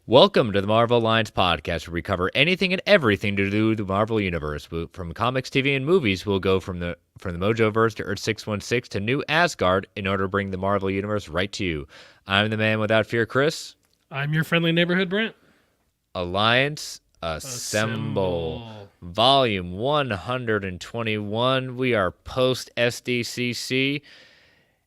Welcome to the Marvel Alliance podcast, where we cover anything and everything to do with the Marvel Universe. From comics, TV, and movies, we'll go from the Mojoverse to Earth 616 to New Asgard in order to bring the Marvel Universe right to you. I'm the man without fear, Chris. I'm your friendly neighborhood Brent. Alliance Assemble. Volume 121. We are post SDCC.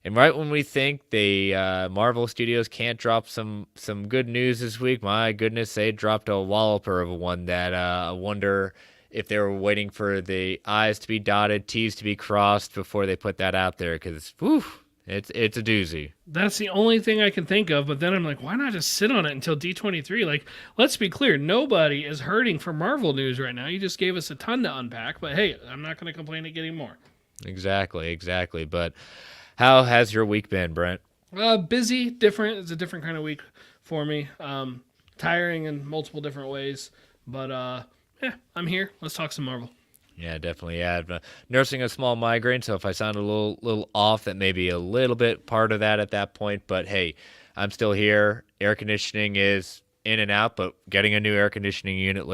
And right when we think the Marvel Studios can't drop some good news this week, my goodness, they dropped a walloper of one that I wonder if they were waiting for the I's to be dotted, T's to be crossed before they put that out there, because it's a doozy. That's the only thing I can think of, but then I'm like, why not just sit on it until D23? Like, let's be clear, nobody is hurting for Marvel news right now. You just gave us a ton to unpack, but hey, I'm not going to complain at getting more. Exactly. But how has your week been, Brent? Busy, different. It's a different kind of week for me. Tiring in multiple different ways, but yeah, I'm here. Let's talk some Marvel. Yeah, definitely. Yeah, I'm nursing a small migraine, so if I sound a little off, that may be a little bit part of that at that point. But hey, I'm still here. Air conditioning is in and out, but getting a new air conditioning unit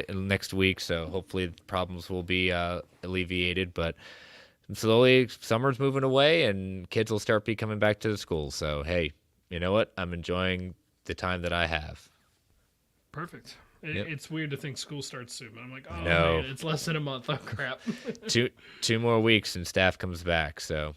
next week, so hopefully the problems will be alleviated. But slowly, summer's moving away, and kids will start coming back to the school. So, hey, you know what? I'm enjoying the time that I have. Perfect. Yep. It's weird to think school starts soon, but I'm like, oh, no. Man, it's less than a month. Oh, crap. two more weeks, and staff comes back, so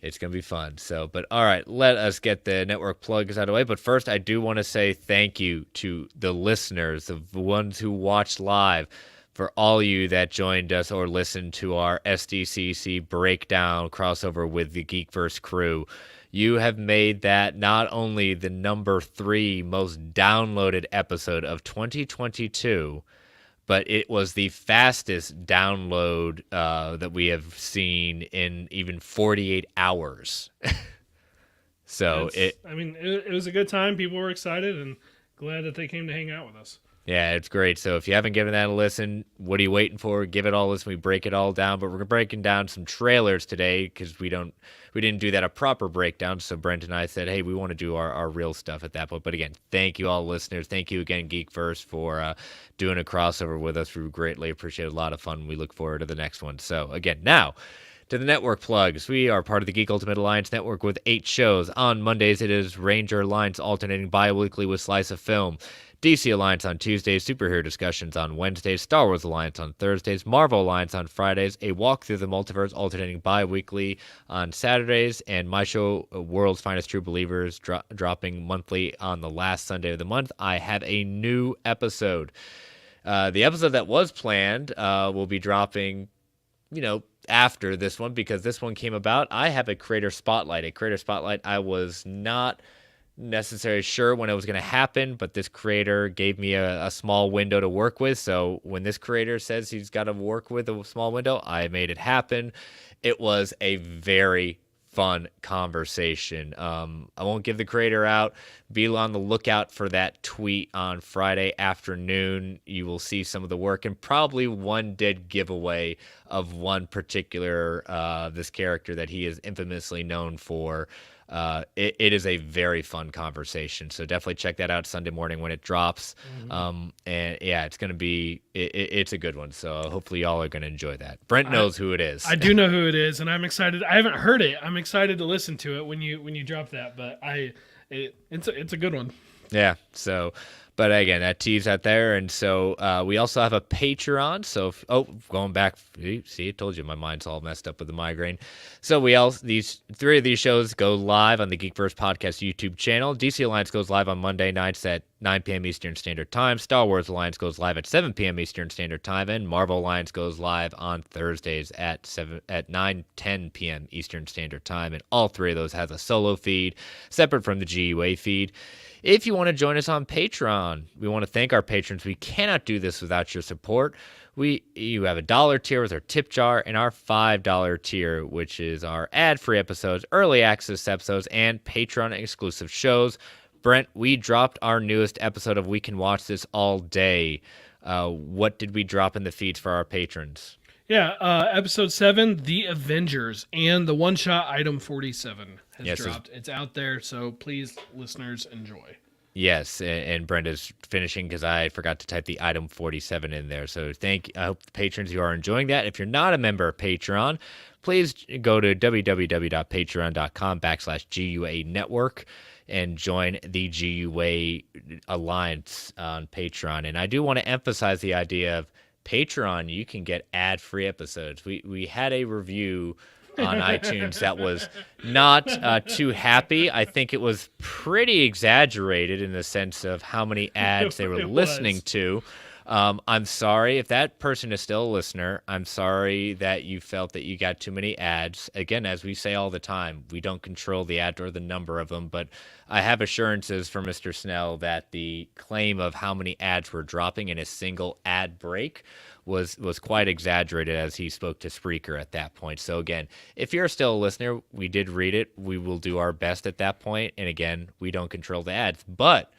it's going to be fun. So, but all right, let us get the network plugs out of the way. But first, I do want to say thank you to the listeners, the ones who watched live, for all you that joined us or listened to our SDCC breakdown crossover with the Geekverse crew. You have made that not only the number 3 most downloaded episode of 2022, but it was the fastest download that we have seen in even 48 hours. So it was a good time. People were excited and glad that they came to hang out with us. Yeah, it's great. So if you haven't given that a listen, what are you waiting for? Give it all a listen. We break it all down, but we're breaking down some trailers today because we didn't do that a proper breakdown. So Brent and I said, hey, we want to do our real stuff at that point. But again, thank you all listeners. Thank you again, Geekverse, for doing a crossover with us. We greatly appreciate it. A lot of fun. We look forward to the next one. So again, now to the network plugs. We are part of the Geek Ultimate Alliance Network with 8 shows. On Mondays, it is Ranger Alliance alternating bi-weekly with Slice of Film. DC Alliance on Tuesdays, Superhero Discussions on Wednesdays, Star Wars Alliance on Thursdays, Marvel Alliance on Fridays, a walk through the multiverse alternating bi-weekly on Saturdays, and my show, World's Finest True Believers, dropping monthly on the last Sunday of the month. I have a new episode. The episode that was planned will be dropping, after this one, because this one came about. I have a creator spotlight. I was not necessarily sure when it was going to happen, but this creator gave me a small window to work with. So when this creator says he's got to work with a small window, I made it happen. It was a very fun conversation. I won't give the creator out. Be on the lookout for that tweet on Friday afternoon. You will see some of the work and probably one dead giveaway of one particular this character that he is infamously known for. It is a very fun conversation, so definitely check that out Sunday morning when it drops. Mm-hmm. And yeah, it's gonna be it's a good one. So hopefully y'all are gonna enjoy that. Brent knows who it is. I do know who it is, and I'm excited. I haven't heard it. I'm excited to listen to it when you drop that. But it's a good one. Yeah. So. But again, that tease out there. And so we also have a Patreon. So, going back, see, I told you my mind's all messed up with the migraine. So these 3 of these shows go live on the Geekverse Podcast YouTube channel. DC Alliance goes live on Monday nights at 9 p.m. Eastern Standard Time. Star Wars Alliance goes live at 7 p.m. Eastern Standard Time. And Marvel Alliance goes live on Thursdays at 9:10 p.m. Eastern Standard Time. And all 3 of those has a solo feed separate from the GUA feed. If you want to join us on Patreon, we want to thank our patrons. We cannot do this without your support. You have a $1 tier with our tip jar and our $5 tier, which is our ad-free episodes, early access episodes, and Patreon exclusive shows. Brent, we dropped our newest episode of We Can Watch This All Day. What did we drop in the feeds for our patrons? Yeah, episode 7, The Avengers, and the one-shot item 47 has dropped. It's out there, so please, listeners, enjoy. Yes, and Brenda's finishing because I forgot to type the item 47 in there. So I hope the patrons, you are enjoying that. If you're not a member of Patreon, please go to www.patreon.com/GUA network and join the GUA Alliance on Patreon. And I do want to emphasize the idea of Patreon. You can get ad-free episodes. We had a review on iTunes that was not too happy. I think it was pretty exaggerated in the sense of how many ads they were listening to. I'm sorry if that person is still a listener. I'm sorry that you felt that you got too many ads. Again, as we say all the time, we don't control the ad or the number of them, but I have assurances from Mr. Snell that the claim of how many ads were dropping in a single ad break was quite exaggerated as he spoke to Spreaker at that point. So again, if you're still a listener, we did read it. We will do our best at that point. And again, we don't control the ads. But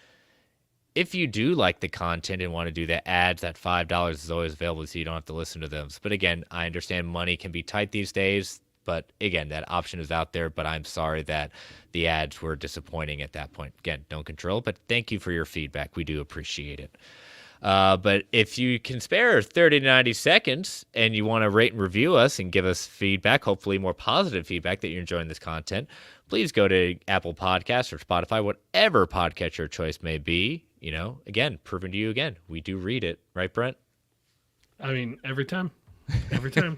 if you do like the content and want to do the ads, that $5 is always available so you don't have to listen to them. But again, I understand money can be tight these days. But again, that option is out there. But I'm sorry that the ads were disappointing at that point. Again, don't control, but thank you for your feedback. We do appreciate it. But if you can spare 30 to 90 seconds and you want to rate and review us and give us feedback, hopefully more positive feedback that you're enjoying this content, please go to Apple Podcasts or Spotify, whatever podcast your choice may be. You know, again, proving to you again, we do read it. Right, Brent? I mean, every time. Every time.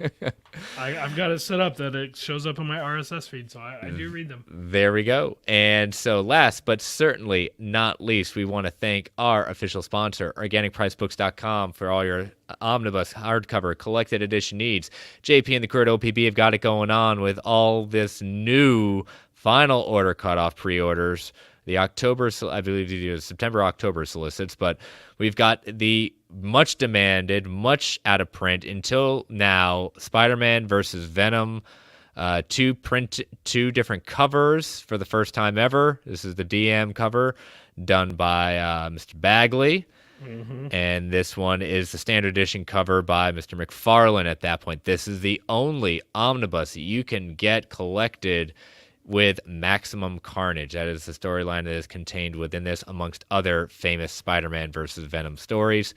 I've got it set up that it shows up on my RSS feed, so I do read them. There we go. And so last but certainly not least, we want to thank our official sponsor, OrganicPriceBooks.com, for all your omnibus, hardcover, collected edition needs. JP and the crew at OPB have got it going on with all this new final order cutoff pre-orders. The October, I believe the September-October solicits, but we've got the much demanded, much out of print until now, Spider-Man versus Venom, two different covers for the first time ever. This is the DM cover done by Mr. Bagley, and this one is the standard edition cover by Mr. McFarlane at that point. This is the only omnibus that you can get collected with Maximum Carnage. That is the storyline that is contained within this, amongst other famous Spider-Man versus Venom stories.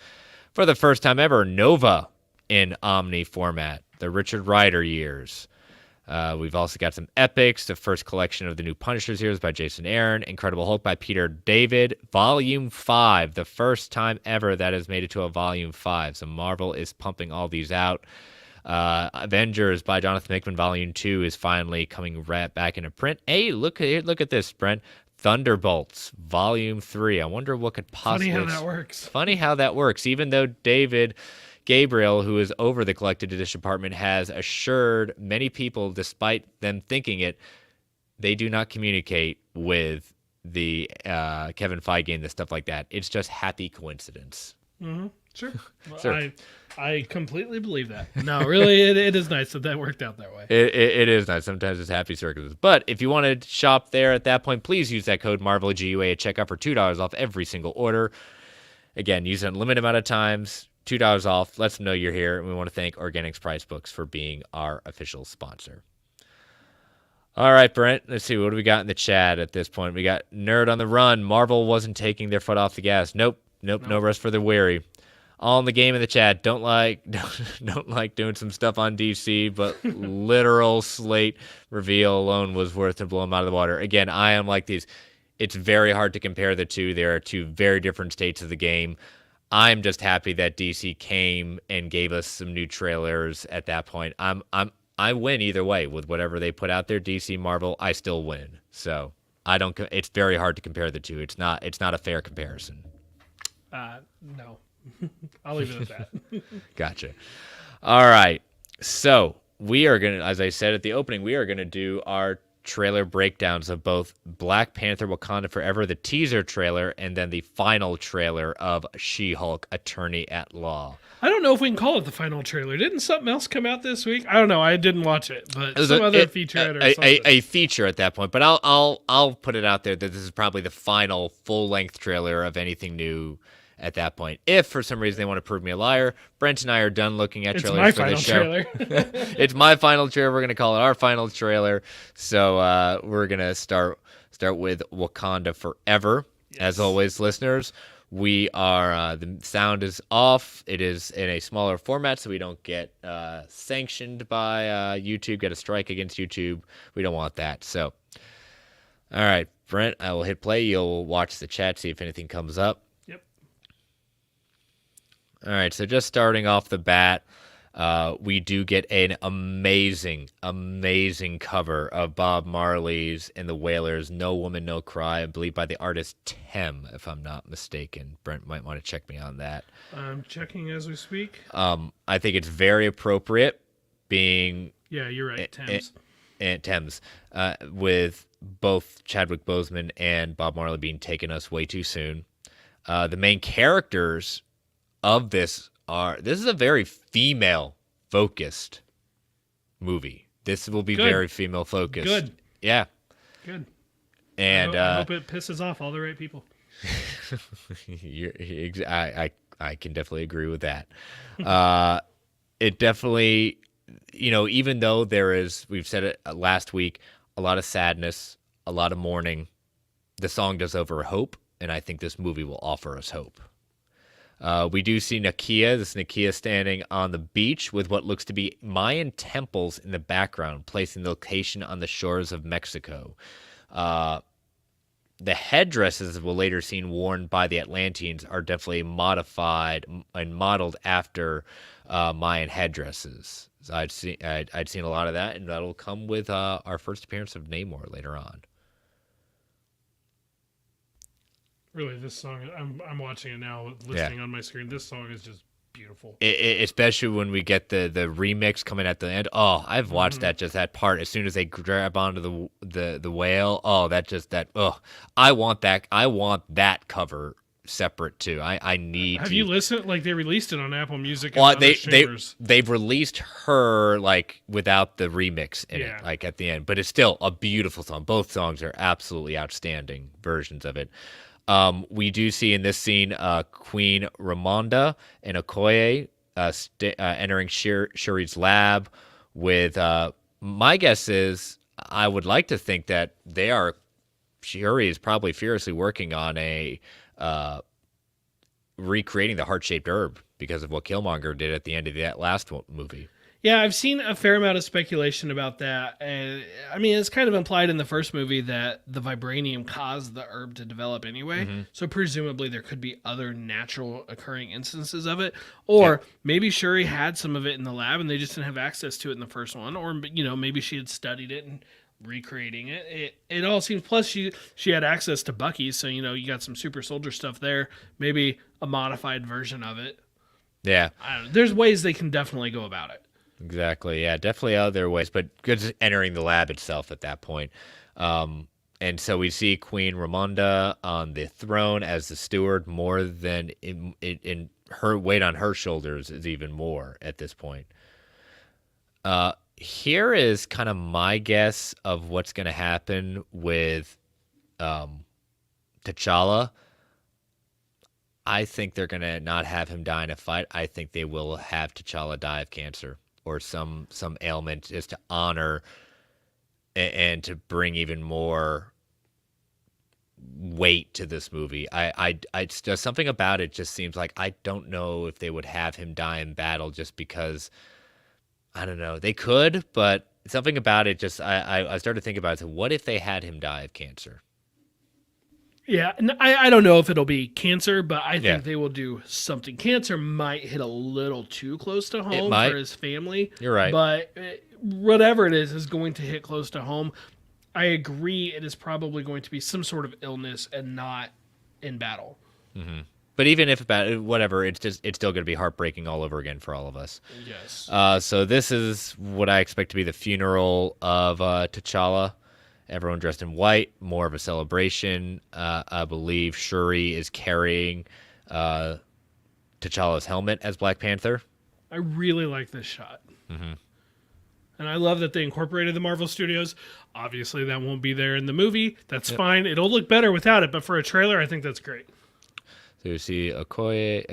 For the first time ever, Nova in Omni format, the Richard Rider years. We've also got some epics, the first collection of the New Punisher series by Jason Aaron, Incredible Hulk by Peter David, Volume 5, the first time ever that has made it to a Volume 5. So Marvel is pumping all these out. Avengers by Jonathan Hickman Volume 2 is finally coming right back into print. Hey, look at this, Brent. Thunderbolts Volume 3. I wonder what could possibly... Funny how that works. Funny how that works. Even though David Gabriel, who is over the collected edition department, has assured many people, despite them thinking it, they do not communicate with the Kevin Feige and the stuff like that. It's just happy coincidence. Mm-hmm. Sure. Well, Sure. I completely believe that. No, really, it is nice that worked out that way. It is nice. Sometimes it's happy circumstances. But if you want to shop there at that point, please use that code MARVELGUA at checkout for $2 off every single order. Again, use it a limited amount of times, $2 off. Let them know you're here. And we want to thank Organics Price Books for being our official sponsor. All right, Brent, let's see. What do we got in the chat at this point? We got Nerd on the Run. Marvel wasn't taking their foot off the gas. Nope. No rest for the weary. All in the game in the chat. Don't like doing some stuff on DC, but literal slate reveal alone was worth to blow them out of the water. Again, I am like these. It's very hard to compare the two. There are two very different states of the game. I'm just happy that DC came and gave us some new trailers at that point. I win either way with whatever they put out there. DC, Marvel, I still win. So I don't. It's very hard to compare the two. It's not a fair comparison. No. I'll leave it at that. Gotcha. All right. So we are going to, as I said at the opening, we are going to do our trailer breakdowns of both Black Panther Wakanda Forever, the teaser trailer, and then the final trailer of She-Hulk Attorney at Law. I don't know if we can call it the final trailer. Didn't something else come out this week? I don't know. I didn't watch it, but some other featurette or something. A feature at that point. But I'll put it out there that this is probably the final full-length trailer of anything new at that point. If for some reason they want to prove me a liar, Brent and I are done looking at trailers for this show. It's my final trailer. We're going to call it our final trailer. So we're going to start with Wakanda Forever. As always, listeners, we are the sound is off. It is in a smaller format, so we don't get sanctioned by YouTube. Get a strike against YouTube. We don't want that. So, all right, Brent, I will hit play. You'll watch the chat, see if anything comes up. Yep. All right, so just starting off the bat, we do get an amazing cover of Bob Marley's and the Wailers' No Woman, No Cry, I believe by the artist Tem, if I'm not mistaken. Brent might want to check me on that. I'm checking as we speak. I think it's very appropriate being... Yeah, you're right, Thames. And Thames, with both Chadwick Boseman and Bob Marley being taken us way too soon. The main characters of this is a very female-focused movie. This will be very female-focused. Good. Yeah. Good. And I hope it pisses off all the right people. I can definitely agree with that. It definitely, even though there is, we've said it last week, a lot of sadness, a lot of mourning, the song does offer hope, and I think this movie will offer us hope. We do see Nakia standing on the beach with what looks to be Mayan temples in the background, placing the location on the shores of Mexico. The headdresses we'll later seen worn by the Atlanteans are definitely modified and modeled after Mayan headdresses. So I'd seen a lot of that, and that'll come with our first appearance of Neymar later on. Really, this song, I'm watching it now, listening on my screen. This song is just beautiful. Especially when we get the remix coming at the end. Oh, I've watched that part. As soon as they grab onto the whale, I want that cover separate too. I need. Have you listened? Like, they released it on Apple Music. Well, they've released her like without the remix in it, like at the end. But it's still a beautiful song. Both songs are absolutely outstanding versions of it. We do see in this scene Queen Ramonda and Okoye entering Shuri's lab with, my guess is, I would like to think that Shuri is probably furiously working on recreating the heart-shaped herb because of what Killmonger did at the end of that last movie. Yeah, I've seen a fair amount of speculation about that. And I mean, it's kind of implied in the first movie that the vibranium caused the herb to develop anyway. Mm-hmm. So presumably there could be other natural occurring instances of it. Or maybe Shuri had some of it in the lab and they just didn't have access to it in the first one. Or, maybe she had studied it and recreating it. It all seems, plus she had access to Bucky. So, you got some super soldier stuff there. Maybe a modified version of it. Yeah. I don't know. There's ways they can definitely go about it. Exactly. Yeah, definitely other ways, but good entering the lab itself at that point. And so we see Queen Ramonda on the throne as the steward, more than in her weight on her shoulders is even more at this point. Here is kind of my guess of what's going to happen with T'Challa. I think they're going to not have him die in a fight. I think they will have T'Challa die of cancer or some ailment just to honor and to bring even more weight to this movie. It's just something about it just seems like I don't know if they would have him die in battle just because, I don't know. They could, but something about it just, I started thinking about it. So what if they had him die of cancer? Yeah, and I don't know if it'll be cancer, but I think they will do something. Cancer might hit a little too close to home for his family. You're right. But whatever it is going to hit close to home. I agree it is probably going to be some sort of illness and not in battle. Mm-hmm. But even if whatever, it's still going to be heartbreaking all over again for all of us. Yes. So this is what I expect to be the funeral of T'Challa. Everyone dressed in white, more of a celebration. I believe Shuri is carrying T'Challa's helmet as Black Panther. I really like this shot. Mm-hmm. And I love that they incorporated the Marvel Studios. Obviously, that won't be there in the movie. That's fine. It'll look better without it, but for a trailer, I think that's great. So you see Okoye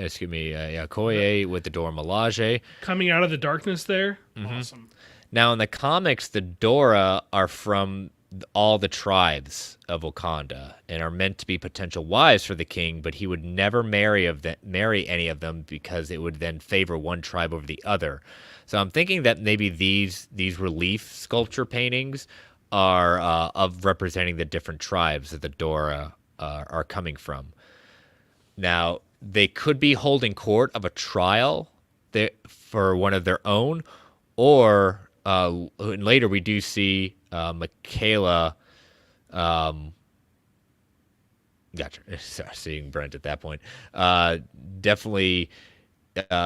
with the Dora Milaje. Coming out of the darkness there. Mm-hmm. Awesome. Now, in the comics, the Dora are from all the tribes of Wakanda and are meant to be potential wives for the king, but he would never marry any of them because it would then favor one tribe over the other. So I'm thinking that maybe these relief sculpture paintings are of representing the different tribes that the Dora are coming from. Now, they could be holding court of a trial for one of their own, or later we do see Michaela. Gotcha. Seeing Brent at that point. Definitely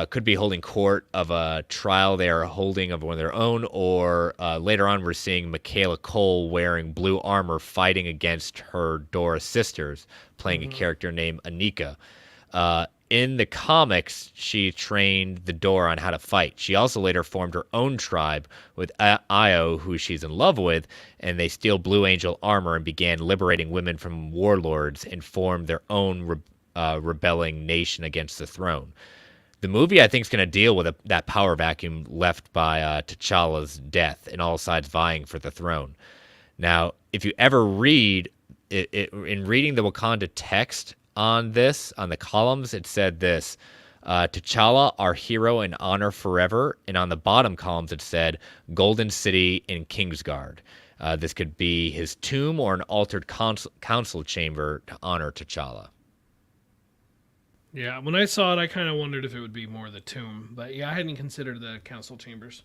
could be holding court of a trial they are holding of one of their own, or later on we're seeing Michaela Cole wearing blue armor fighting against her Dora sisters, playing a character named Anika. In the comics, she trained the Dora on how to fight. She also later formed her own tribe with Io, who she's in love with, and they steal Blue Angel armor and began liberating women from warlords and formed their own rebelling nation against the throne. The movie, I think, is going to deal with that power vacuum left by T'Challa's death and all sides vying for the throne. Now, if you ever read, in reading the Wakanda text on the columns, it said this, T'Challa, our hero and honor forever. And on the bottom columns, it said Golden City in Kingsguard. This could be his tomb or an altered council chamber to honor T'Challa. Yeah, when I saw it, I kind of wondered if it would be more the tomb. But yeah, I hadn't considered the council chambers.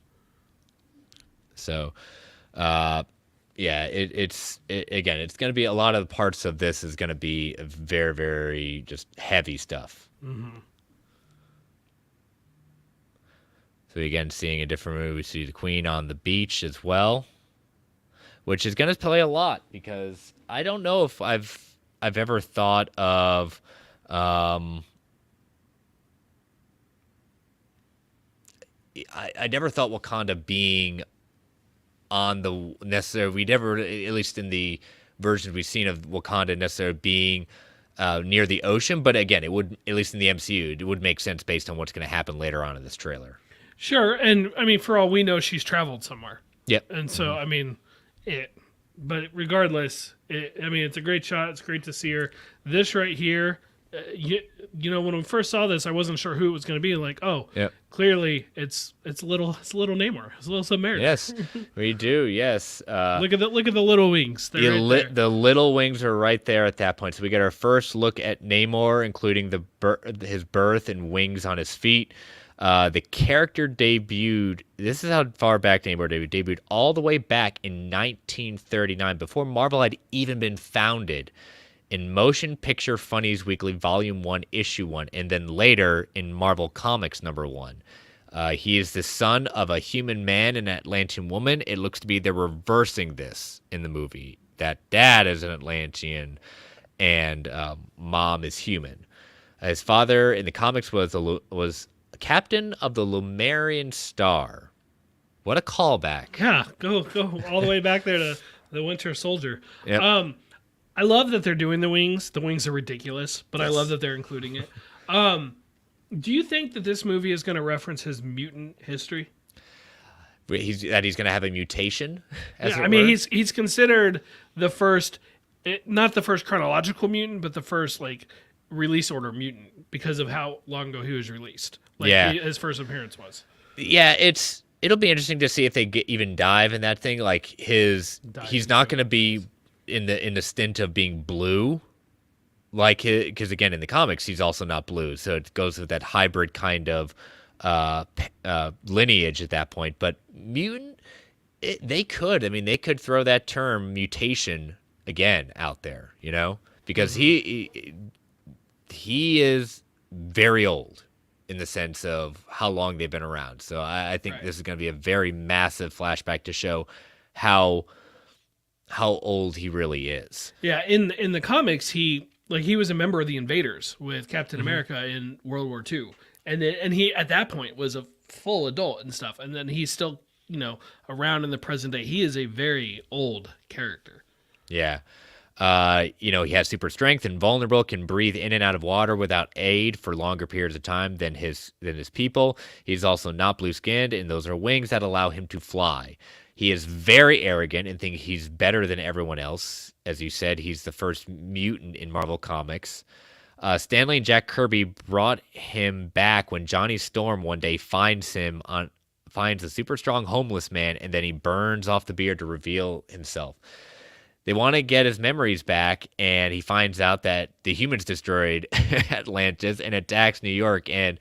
So, yeah, it's going to be a lot of the parts of this is going to be very, very just heavy stuff. Mm-hmm. So again, seeing a different movie, we see the Queen on the beach as well, which is going to play a lot because I don't know if I've ever thought of. I never thought Wakanda being on the necessary. We never, at least in the versions we've seen of Wakanda, necessarily being near the ocean. But again, it would, at least in the MCU, it would make sense based on what's going to happen later on in this trailer. Sure, and I mean, for all we know, she's traveled somewhere. Yep. And so, I mean, but regardless, it's a great shot. It's great to see her. This right here, you know, when we first saw this, I wasn't sure who it was going to be. Like, clearly it's little Neymar. It's a little Submariner. Yes, we do. Yes. Look at the little wings. The little wings are right there at that point. So we get our first look at Neymar, including his birth and wings on his feet. The character debuted. This is how far back Neymar debuted all the way back in 1939, before Marvel had even been founded, in Motion Picture Funnies Weekly Volume 1, Issue 1, and then later in Marvel Comics number 1. He is the son of a human man and an Atlantean woman. It looks to be they're reversing this in the movie, that dad is an Atlantean and mom is human. His father in the comics was a captain of the Lumerian Star. What a callback. Yeah, go all the way back there to the Winter Soldier. Yep. I love that they're doing the wings. The wings are ridiculous, but yes. I love that they're including it. Do you think that this movie is going to reference his mutant history? He's going to have a mutation? He's considered the first, not the first chronological mutant, but the first release order mutant because of how long ago he was released. His first appearance was. Yeah, it'll be interesting to see if they even dive in that thing. He's not going to be in the stint of being blue, because again in the comics he's also not blue, so it goes with that hybrid kind of lineage at that point. But mutant, they could throw that term mutation again out there, because he is very old in the sense of how long they've been around. So I think This is going to be a very massive flashback to show how old he really is. Yeah, in the comics, he was a member of the Invaders with Captain America in World War II, and he at that point was a full adult and stuff, and then he's still around in the present day. He is a very old character. Yeah. He has super strength and vulnerable, can breathe in and out of water without aid for longer periods of time than his people. He's also not blue skinned, and those are wings that allow him to fly. He is very arrogant and thinks he's better than everyone else. As you said, he's the first mutant in Marvel Comics. Stanley and Jack Kirby brought him back when Johnny Storm one day finds a super strong homeless man, and then he burns off the beard to reveal himself. They want to get his memories back, and he finds out that the humans destroyed Atlantis and attacks New York, and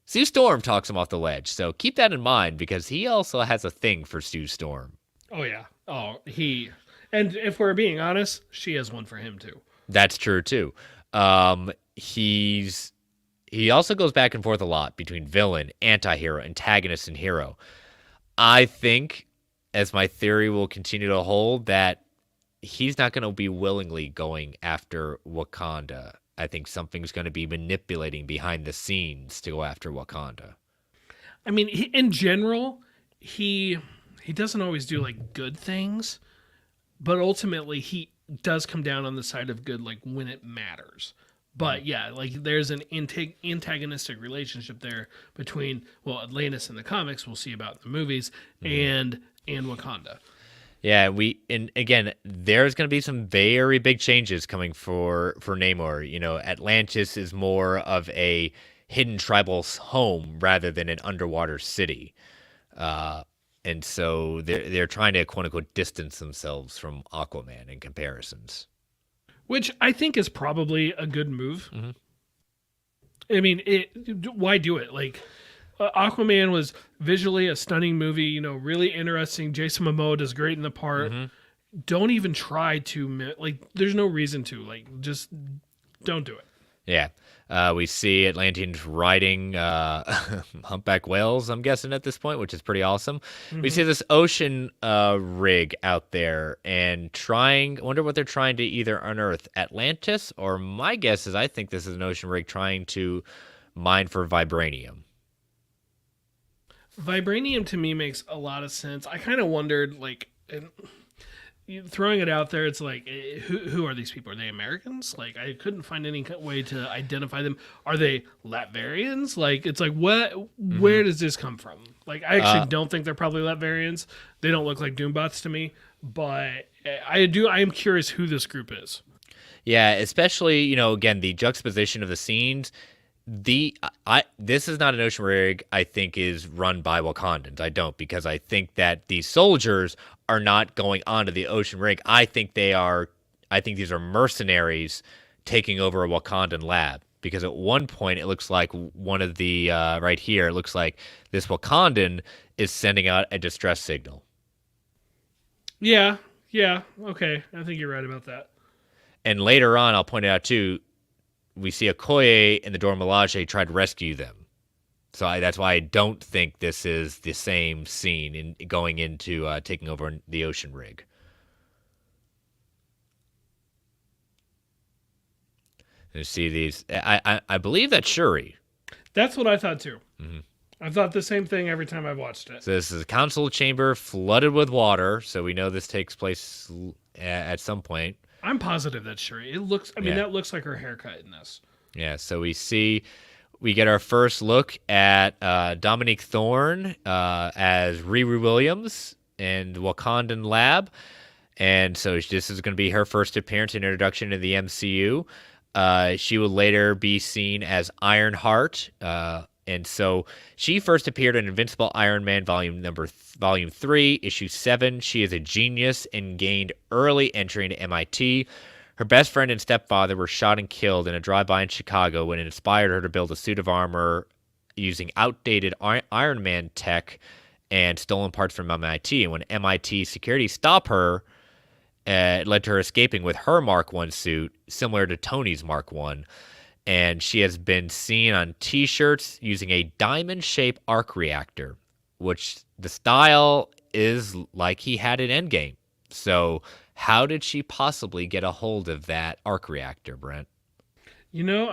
Sue Storm talks him off the ledge. So keep that in mind, because he also has a thing for Sue Storm. Oh, yeah. And if we're being honest, she has one for him, too. That's true, too. He also goes back and forth a lot between villain, anti-hero, antagonist, and hero. I think, as my theory will continue to hold, that he's not going to be willingly going after Wakanda. I think something's going to be manipulating behind the scenes to go after Wakanda. I mean, in general, he doesn't always do like good things, but ultimately he does come down on the side of good, like when it matters. But yeah, like there's an antagonistic relationship there between, well, Atlantis in the comics, we'll see about in the movies, and Wakanda. Yeah, and again, there's going to be some very big changes coming for Neymar. You know, Atlantis is more of a hidden tribal home rather than an underwater city, and so they're trying to quote unquote distance themselves from Aquaman in comparisons, which I think is probably a good move. Mm-hmm. I mean, why do it? Like, Aquaman was visually a stunning movie, you know, really interesting. Jason Momoa does great in the part. Mm-hmm. Don't even try to, like, there's no reason to. Like, just don't do it. Yeah. We see Atlanteans riding humpback whales, I'm guessing, at this point, which is pretty awesome. Mm-hmm. We see this ocean rig out there and wonder what they're trying to either unearth, Atlantis, or my guess is I think this is an ocean rig trying to mine for vibranium. Vibranium to me makes a lot of sense. I kind of wondered, like, throwing it out there, it's like, who are these people? Are they Americans? Like, I couldn't find any way to identify them. Are they Latvarians? Like, it's like, what? Mm-hmm. Where does this come from? Like, I actually don't think they're probably Latvarians. They don't look like Doombots to me. But I am curious who this group is. Yeah, especially, you know, again, the juxtaposition of the scenes. This is not an ocean rig I think is run by Wakandans. I don't, because I think that these soldiers are not going onto the ocean rig. I think these are mercenaries taking over a Wakandan lab, because at one point it looks like one of the right here, it looks like this Wakandan is sending out a distress signal. Yeah, okay. I think you're right about that. And later on, I'll point it out too, we see Okoye and the Dora Milaje try to rescue them. So that's why I don't think this is the same scene in going into taking over the ocean rig. You see these. I believe that's Shuri. That's what I thought too. Mm-hmm. I thought the same thing every time I've watched it. So this is a council chamber flooded with water. So we know this takes place at some point. I'm positive that's Shuri. It looks. I mean, that looks like her haircut in this. Yeah. So we get our first look at Dominique Thorne as Riri Williams in the Wakandan lab, and so this is going to be her first appearance and introduction to the MCU. She will later be seen as Ironheart, and so she first appeared in Invincible Iron Man Volume 3, Issue 7. She is a genius and gained early entry into MIT. Her best friend and stepfather were shot and killed in a drive-by in Chicago when it inspired her to build a suit of armor using outdated Iron Man tech and stolen parts from MIT. And when MIT security stopped her, it led to her escaping with her Mark I suit, similar to Tony's Mark I. And she has been seen on T-shirts using a diamond-shaped arc reactor, which the style is like he had in Endgame. So how did she possibly get a hold of that arc reactor, Brent? You know,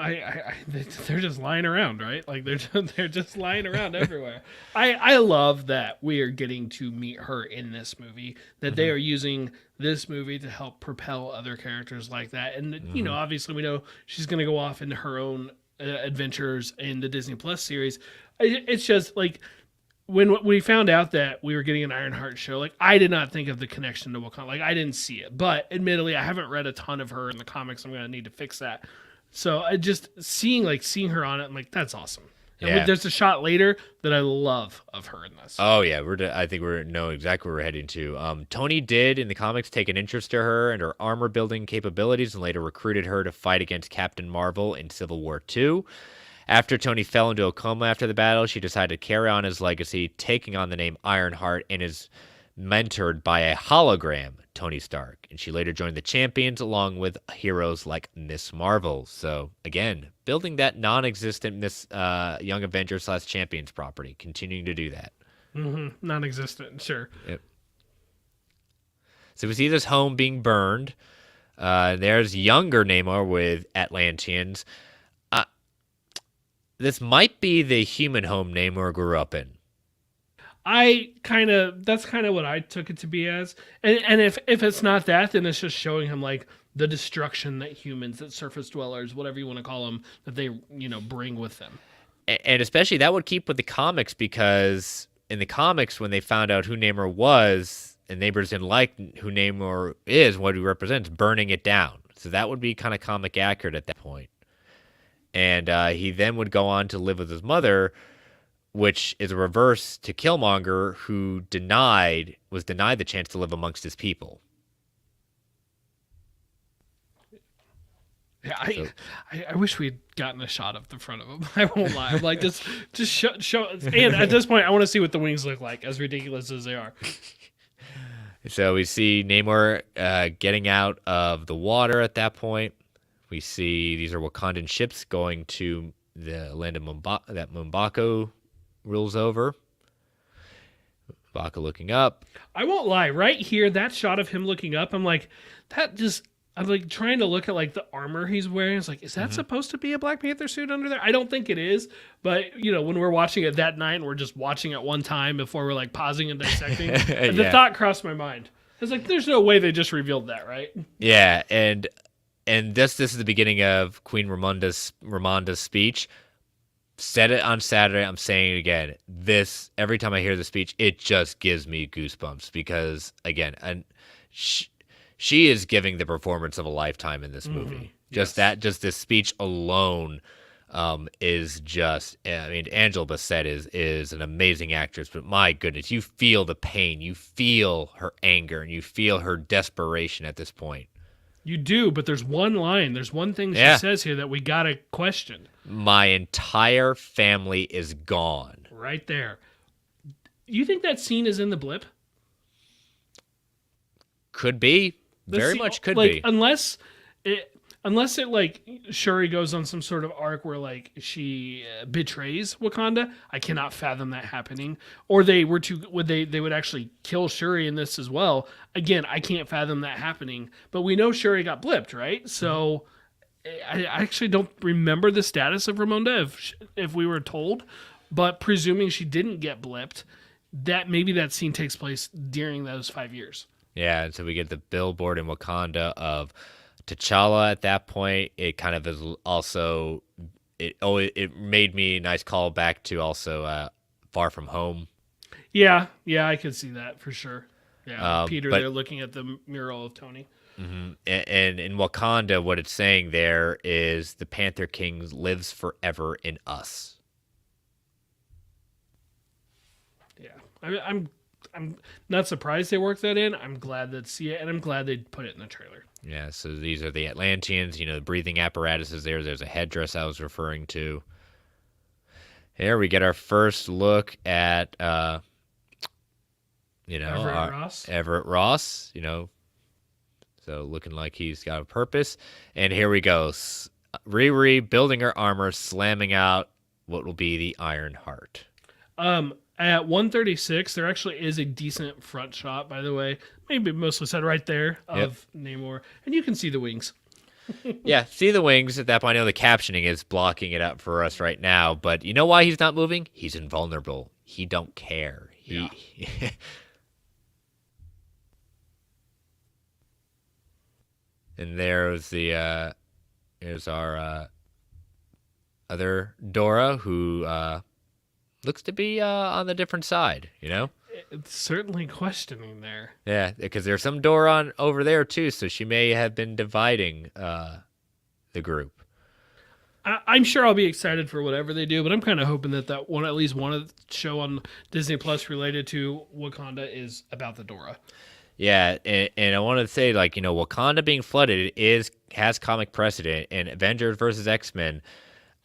they're just lying around, right? Like they're just lying around everywhere. I love that we are getting to meet her in this movie. That they are using this movie to help propel other characters like that. And you know, obviously, we know she's going to go off into her own adventures in the Disney Plus series. It's just like when we found out that we were getting an Ironheart show, like I did not think of the connection to Wakanda. Like I didn't see it, but admittedly, I haven't read a ton of her in the comics. I'm gonna need to fix that. So I just seeing her on it, I'm like, that's awesome. And Yeah. there's a shot later that I love of her in this. Oh yeah, I think we know exactly where we're heading to. Tony did in the comics take an interest to her and her armor building capabilities, and later recruited her to fight against Captain Marvel in Civil War II. After Tony fell into a coma after the battle, she decided to carry on his legacy, taking on the name Ironheart, and is mentored by a hologram, Tony Stark. And she later joined the Champions along with heroes like Miss Marvel. So, again, building that non-existent Miss Young Avengers / Champions property, continuing to do that. Non-existent, sure. Yep. So we see this home being burned. There's younger Neymar with Atlanteans. This might be the human home Neymar grew up in. That's kind of what I took it to be as. And if it's not that, then it's just showing him like the destruction that humans, that surface dwellers, whatever you want to call them, that they, bring with them. And especially that would keep with the comics, because in the comics, when they found out who Neymar was, and neighbors didn't like who Neymar is, what he represents, burning it down. So that would be kind of comic accurate at that point. And he then would go on to live with his mother, which is a reverse to Killmonger, who was denied the chance to live amongst his people. Yeah, I wish we'd gotten a shot of the front of him. I won't lie. I'm like, just show. And at this point, I want to see what the wings look like, as ridiculous as they are. So we see Neymar getting out of the water at that point. We see these are Wakandan ships going to the land of that M'Baku rules over. M'Baku looking up. I won't lie. Right here, that shot of him looking up, I'm like, I'm like trying to look at like the armor he's wearing. It's like, is that supposed to be a Black Panther suit under there? I don't think it is. But, when we're watching it that night and we're just watching it one time before we're like pausing and dissecting, the thought crossed my mind. I was like, there's no way they just revealed that, right? Yeah, and this is the beginning of Queen Ramonda's speech. Said it on Saturday. I'm saying it again. Every time I hear the speech, it just gives me goosebumps, because again, she is giving the performance of a lifetime in this movie. Just this speech alone is just. I mean, Angela Bassett is an amazing actress, but my goodness, you feel the pain, you feel her anger, and you feel her desperation at this point. You do, but there's one line. There's one thing she says here that we gotta question. My entire family is gone. Right there. You think that scene is in the blip? Could be. Very much could be. Unless it like Shuri goes on some sort of arc where like she betrays Wakanda. I cannot fathom that happening. Or they would actually kill Shuri in this as well. Again, I can't fathom that happening. But we know Shuri got blipped, right? So I actually don't remember the status of Ramonda if we were told. But presuming she didn't get blipped, that maybe that scene takes place during those 5 years. Yeah, and so we get the billboard in Wakanda of T'Challa at that point. It kind of is also it made me a nice callback to also Far From Home. Yeah, I could see that for sure. Yeah, Peter there looking at the mural of Tony. Mm-hmm. And in Wakanda, what it's saying there is the Panther King lives forever in us. Yeah, I'm not surprised they worked that in. I'm glad to see it, and I'm glad they put it in the trailer. Yeah, so these are the Atlanteans. The breathing apparatus is there. There's a headdress I was referring to. Here we get our first look at, Everett Ross. So looking like he's got a purpose. And here we go. Riri building her armor, slamming out what will be the Iron Heart. At 136, there actually is a decent front shot, by the way. Maybe mostly set right there of Namor. And you can see the wings. Yeah, see the wings at that point. I know the captioning is blocking it up for us right now, but you know why he's not moving? He's invulnerable. He don't care. And there's our other Dora, who looks to be on the different side, you know? It's certainly questioning there. Yeah, because there's some door on over there too, so she may have been dividing the group. I'm sure I'll be excited for whatever they do, but I'm kind of hoping that one, at least one of the show on Disney Plus related to Wakanda is about the Dora. Yeah, and I wanted to say, like, you know, Wakanda being flooded has comic precedent. In Avengers versus X-Men,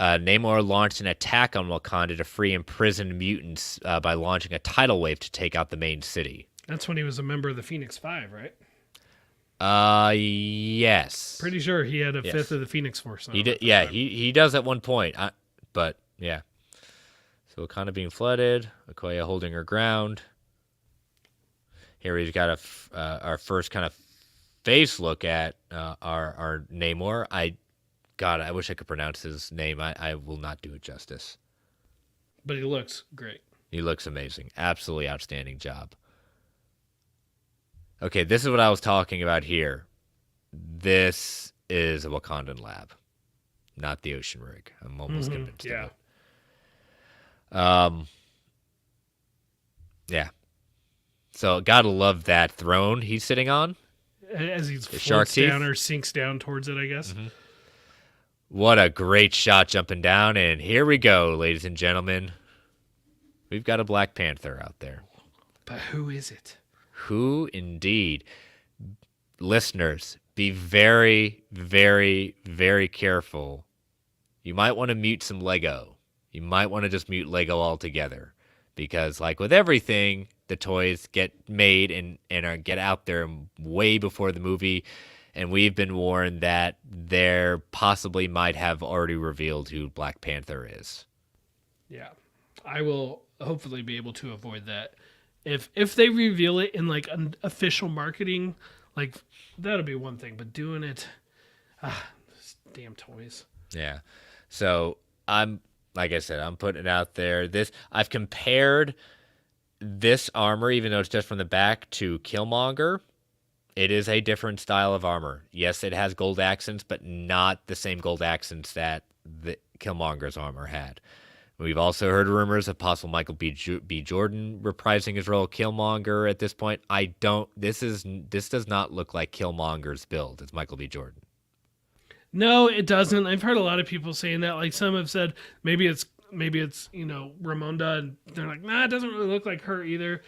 Neymar launched an attack on Wakanda to free imprisoned mutants by launching a tidal wave to take out the main city. That's when he was a member of the Phoenix Five, right? Yes. Pretty sure he had a fifth of the Phoenix Force. He did. Yeah, he does at one point. But yeah. So Wakanda being flooded, Okoye holding her ground. Here we've got our first kind of face look at our Namor. I wish I could pronounce his name. I will not do it justice. But he looks great. He looks amazing. Absolutely outstanding job. Okay, this is what I was talking about here. This is a Wakandan lab, not the ocean rig. I'm almost convinced of it. Yeah. So gotta love that throne he's sitting on. As he floats down or sinks down towards it, I guess. Mm-hmm. What a great shot jumping down. And here we go, ladies and gentlemen. We've got a Black Panther out there. But who is it? Who indeed? Listeners, be very, very, very careful. You might want to mute some Lego. You might want to just mute Lego altogether. Because like with everything, the toys get made and get out there way before the movie. And we've been warned that there possibly might have already revealed who Black Panther is. Yeah. I will hopefully be able to avoid that. If they reveal it in like an official marketing, like that'll be one thing. But doing it, damn toys. Yeah. So like I said, I'm putting it out there. I've compared this armor, even though it's just from the back, to Killmonger. It is a different style of armor. Yes, it has gold accents, but not the same gold accents that the Killmonger's armor had. We've also heard rumors of possible Michael B. Jordan reprising his role of Killmonger at this point. This does not look like Killmonger's build. It's Michael B. Jordan. No, it doesn't. I've heard a lot of people saying that. Like some have said maybe it's Ramonda, and they're like, nah, it doesn't really look like her either.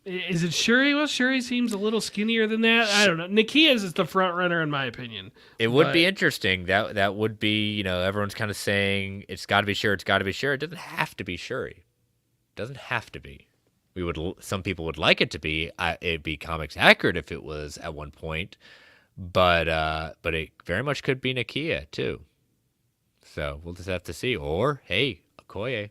Is it Shuri? Well, Shuri seems a little skinnier than that. I don't know. Nakia's is the front runner in my opinion. It would be interesting. That would be, everyone's kind of saying it's got to be Shuri. It's got to be Shuri. It doesn't have to be Shuri. It doesn't have to be. Some people would like it to be. It'd be comics accurate if it was at one point, but it very much could be Nakia too. So we'll just have to see. Or hey, Okoye.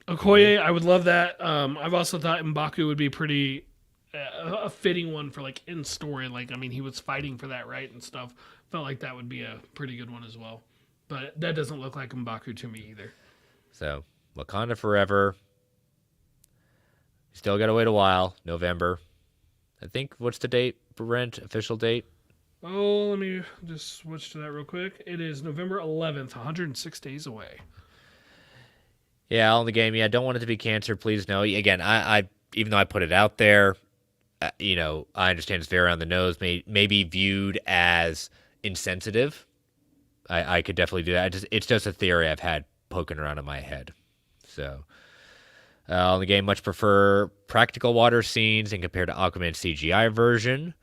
Okoye, I would love that. I've also thought M'Baku would be pretty a fitting one for like in story. Like, I mean, he was fighting for that right and stuff. Felt like that would be a pretty good one as well. But that doesn't look like M'Baku to me either. So Wakanda forever. Still got to wait a while. November. I think. What's the date, Brent? Official date? Oh, let me just switch to that real quick. It is November 11th, 106 days away. Yeah, all in the game. Yeah, don't want it to be cancer. Please no. Again, I even though I put it out there, I understand it's very on the nose. May be viewed as insensitive. I could definitely do that. It's just a theory I've had poking around in my head. So, all in the game, much prefer practical water scenes and compared to Aquaman's CGI version.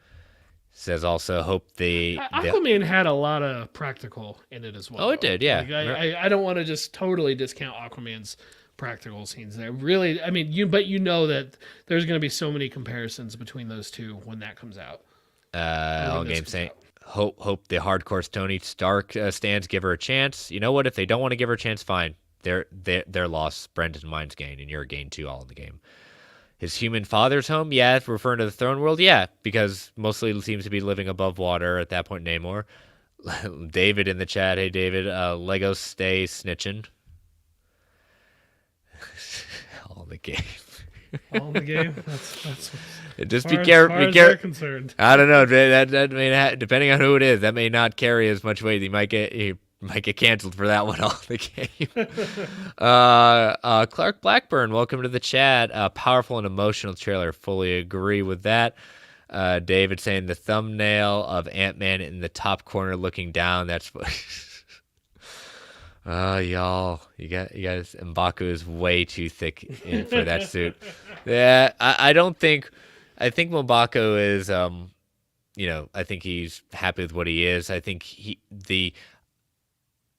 Says also hope Aquaman had a lot of practical in it as well. Oh, it did, yeah. Like, I don't want to just totally discount Aquaman's practical scenes there. Really, I mean, you know that there's going to be so many comparisons between those two when that comes out. All game saying hope the hardcore Tony Stark stands give her a chance. You know what? If they don't want to give her a chance, fine. Their loss, Brendan, mine's gain, and your gain too. All in the game. His human father's home? Yeah, referring to the throne world? Yeah, because mostly seems to be living above water at that point, Namor. David in the chat. Hey, David. Lego stay snitching. All in the game. All in the game? That's just be careful. Be careful. Concerned. I don't know. That may not, depending on who it is, that may not carry as much weight. He might get canceled for that one all the game. Clark Blackburn, welcome to the chat. Powerful and emotional trailer. Fully agree with that. David saying the thumbnail of Ant-Man in the top corner looking down. That's what. Y'all, you guys. M'Baku is way too thick for that suit. Yeah, I think M'Baku is, I think he's happy with what he is. I think the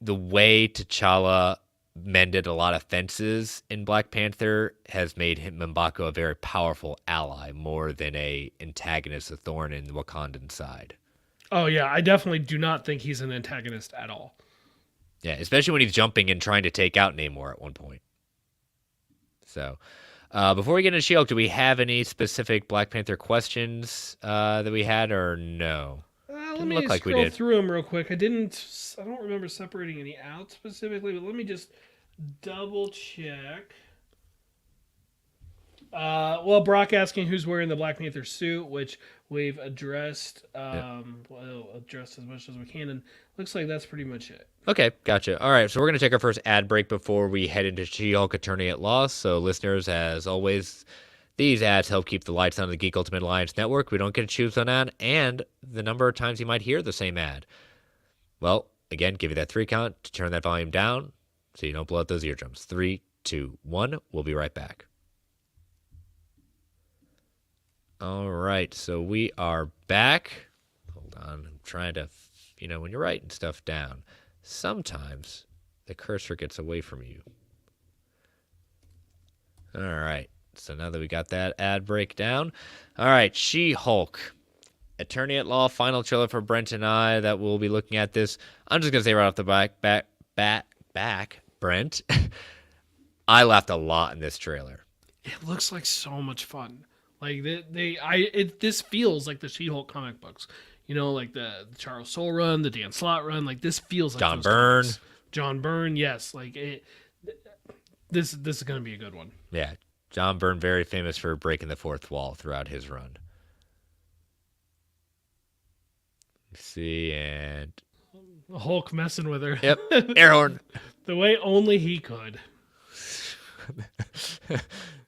way T'Challa mended a lot of fences in Black Panther has made M'Baku a very powerful ally, more than a antagonist, a thorn in the Wakandan side. Oh yeah, I definitely do not think he's an antagonist at all. Yeah, especially when he's jumping and trying to take out Neymar at one point. So, before we get into She-Hulk, do we have any specific Black Panther questions that we had, or no? Let me scroll through them real quick. I don't remember separating any out specifically, but let me just double check. Brock asking who's wearing the Black Panther suit, which we've addressed, addressed as much as we can, and looks like that's pretty much it. Okay, gotcha. All right, so we're going to take our first ad break before we head into She-Hulk Attorney at Law. So listeners, as always, these ads help keep the lights on in the Geek Ultimate Alliance Network. We don't get to choose on ad, and the number of times you might hear the same ad. Well, again, give you that 3 count to turn that volume down so you don't blow out those eardrums. 3, 2, 1. We'll be right back. All right, so we are back. Hold on, I'm trying to, when you're writing stuff down, sometimes the cursor gets away from you. All right, so now that we got that ad break down, all right, She-Hulk, Attorney at Law, final trailer for Brent and I that we'll be looking at this. I'm just going to say right off the back, Brent, I laughed a lot in this trailer. It looks like so much fun. Like this feels like the She-Hulk comic books, like the Charles Soule run, the Dan Slott run. Like this feels like John Byrne. Yes, like this is gonna be a good one. Yeah, John Byrne, very famous for breaking the fourth wall throughout his run. Let's see, and Hulk messing with her. Yep, air horn. The way only he could.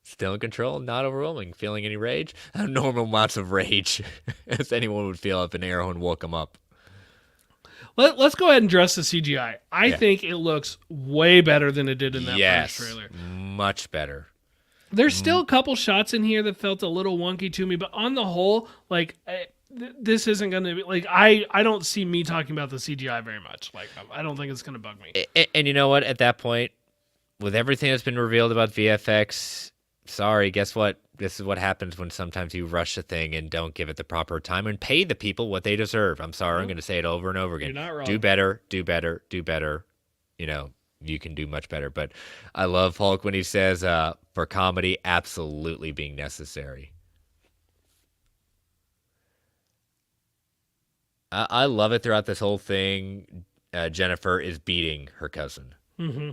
Still in control, not overwhelming. Feeling any rage? Normal amounts of rage, as anyone would feel if an air horn woke him up. Let's go ahead and address the CGI. I think it looks way better than it did in that first trailer. Much better. There's still a couple shots in here that felt a little wonky to me, but on the whole, like this isn't going to be like I don't see me talking about the CGI very much. Like I don't think it's going to bug me. And you know what? At that point, with everything that's been revealed about VFX, sorry, guess what? This is what happens when sometimes you rush a thing and don't give it the proper time and pay the people what they deserve. I'm sorry, I'm going to say it over and over again. You're not wrong. Do better, do better, do better. You can do much better. But I love Hulk when he says, for comedy, absolutely being necessary. I love it throughout this whole thing. Jennifer is beating her cousin. Mm-hmm.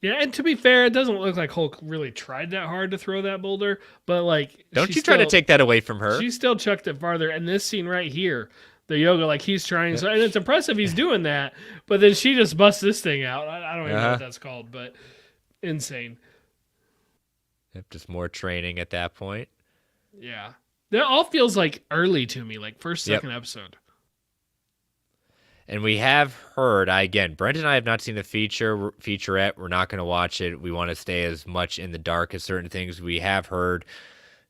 Yeah, and to be fair, it doesn't look like Hulk really tried that hard to throw that boulder, but like... Don't you try to take that away from her? She still chucked it farther, and this scene right here, the yoga, like he's trying, so, and it's impressive he's doing that, but then she just busts this thing out. I don't even know what that's called, but insane. Yep, just more training at that point. Yeah. That all feels like early to me, like first, second episode. And we have heard, again, Brent and I have not seen the featurette. We're not going to watch it. We want to stay as much in the dark as certain things. We have heard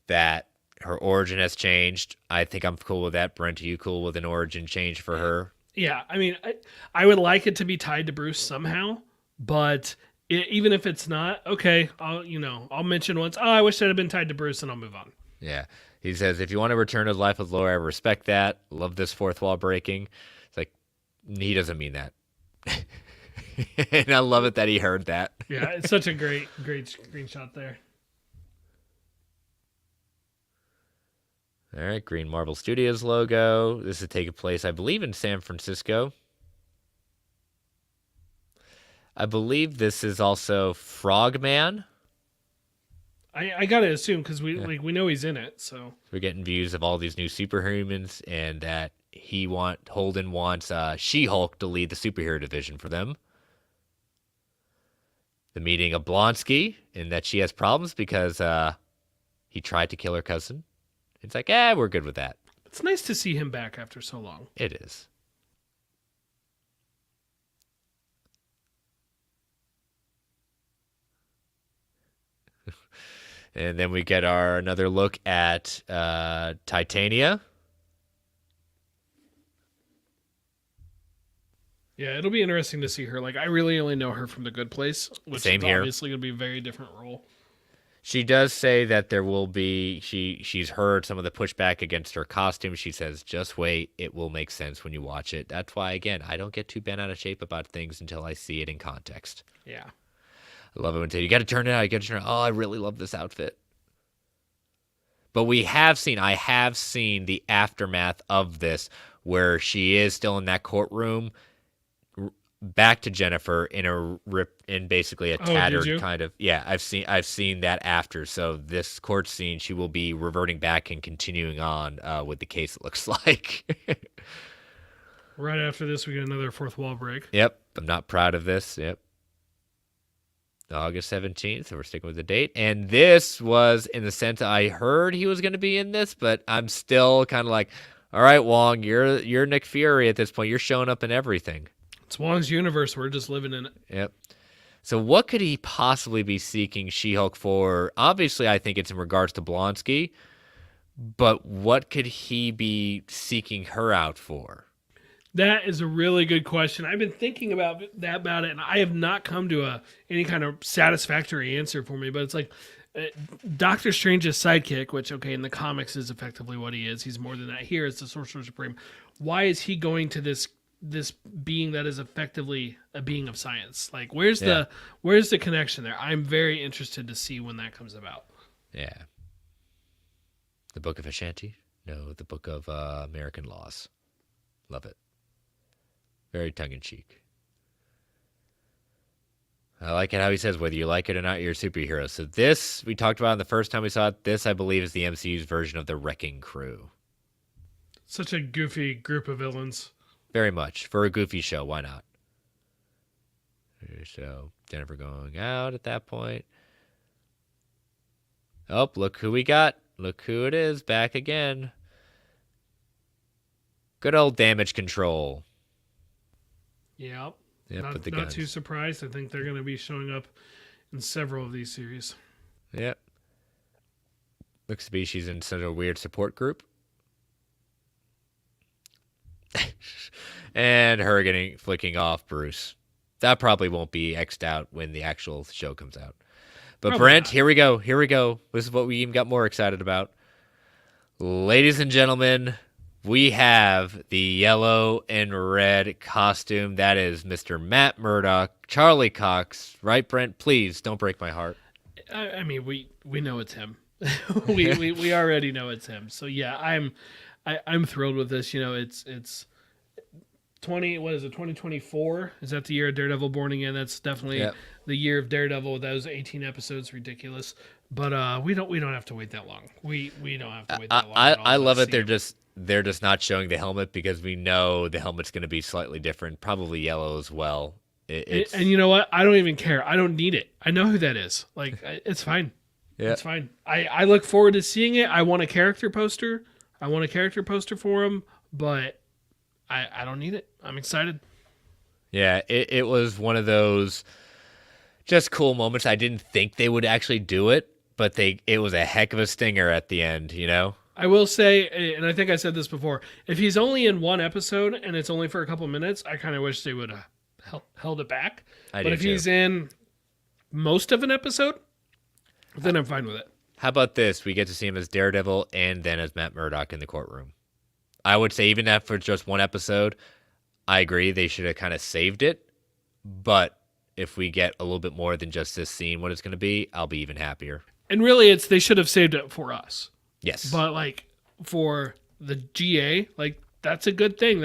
that her origin has changed. I think I'm cool with that. Brent, are you cool with an origin change for her? Yeah, I mean, I would like it to be tied to Bruce somehow, but even if it's not, okay, I'll mention once, I wish that had been tied to Bruce, and I'll move on. Yeah. He says, if you want to return to life with Laura, I respect that. Love this fourth wall breaking. It's like, he doesn't mean that. And I love it that he heard that. Yeah, it's such a great screenshot there. All right, Green Marvel Studios logo. This is taking place, I believe, in San Francisco. I believe this is also Frogman. I gotta assume because we know he's in it, so we're getting views of all these new superhumans, and that Holden wants She-Hulk to lead the superhero division for them. The meeting of Blonsky, and that she has problems because he tried to kill her cousin. It's like, we're good with that. It's nice to see him back after so long. It is. And then we get another look at Titania. Yeah, it'll be interesting to see her. Like, I really only know her from The Good Place, which Same is here. obviously going to be a very different role. She does say that there will be, she's heard some of the pushback against her costume. She says, just wait, it will make sense when you watch it. That's why, again, I don't get too bent out of shape about things until I see it in context. Yeah. I love it when you got to turn it out. Oh, I really love this outfit. But I have seen the aftermath of this where she is still in that courtroom, back to Jennifer in basically a tattered kind of. Yeah, I've seen that after. So this court scene, she will be reverting back and continuing on with the case, it looks like. Right after this, we get another fourth wall break. Yep, I'm not proud of this. Yep. August 17th, so we're sticking with the date. And this was, in the sense, I heard he was going to be in this, but I'm still kind of like, all right, Wong, you're Nick Fury at this point. You're showing up in everything. It's Wong's universe. We're just living in it. Yep. So what could he possibly be seeking She-Hulk for? Obviously, I think it's in regards to Blonsky, but what could he be seeking her out for? That is a really good question. I've been thinking about it, and I have not come to any kind of satisfactory answer for me. But it's like Doctor Strange's sidekick, which, okay, in the comics is effectively what he is. He's more than that. Here, it's the Sorcerer Supreme. Why is he going to this being that is effectively a being of science? Like, where's the connection there? I'm very interested to see when that comes about. Yeah. The Book of Ashanti? No, the Book of American Laws. Love it. Very tongue-in-cheek. I like it how he says, whether you like it or not, you're a superhero. So this, we talked about the first time we saw it, this, I believe, is the MCU's version of the Wrecking Crew. Such a goofy group of villains. Very much. For a goofy show, why not? So, Jennifer going out at that point. Oh, look who we got. Look who it is, back again. Good old Damage Control. Yep. Yep, not too surprised. I think they're going to be showing up in several of these series. Yep. Looks to be she's in such a weird support group. And her flicking off Bruce. That probably won't be X'd out when the actual show comes out. But probably Brent, not. Here we go. This is what we even got more excited about. Ladies and gentlemen, we have the yellow and red costume. That is Mr. Matt Murdock, Charlie Cox. Right, Brent? Please don't break my heart. I mean, we know it's him. we already know it's him. So yeah, I'm thrilled with this. You know, it's 2024? Is that the year of Daredevil Born Again? That's definitely the year of Daredevil with those 18 episodes. Ridiculous. But we don't have to wait that long. We don't have to wait that long. I love it. They're just not showing the helmet because we know the helmet's going to be slightly different, probably yellow as well. And you know what? I don't even care. I don't need it. I know who that is. Like, it's fine. Yeah. It's fine. I look forward to seeing it. I want a character poster. For him, but I don't need it. I'm excited. Yeah, it was one of those just cool moments. I didn't think they would actually do it, but it was a heck of a stinger at the end, you know? I will say, and I think I said this before, if he's only in one episode and it's only for a couple minutes, I kind of wish they would have held it back. But if he's in most of an episode, then I'm fine with it. How about this? We get to see him as Daredevil and then as Matt Murdock in the courtroom. I would say even if for just one episode, I agree they should have kind of saved it. But if we get a little bit more than just this scene, what it's going to be, I'll be even happier. And really, they should have saved it for us. Yes. But, like, for the GA, like, that's a good thing.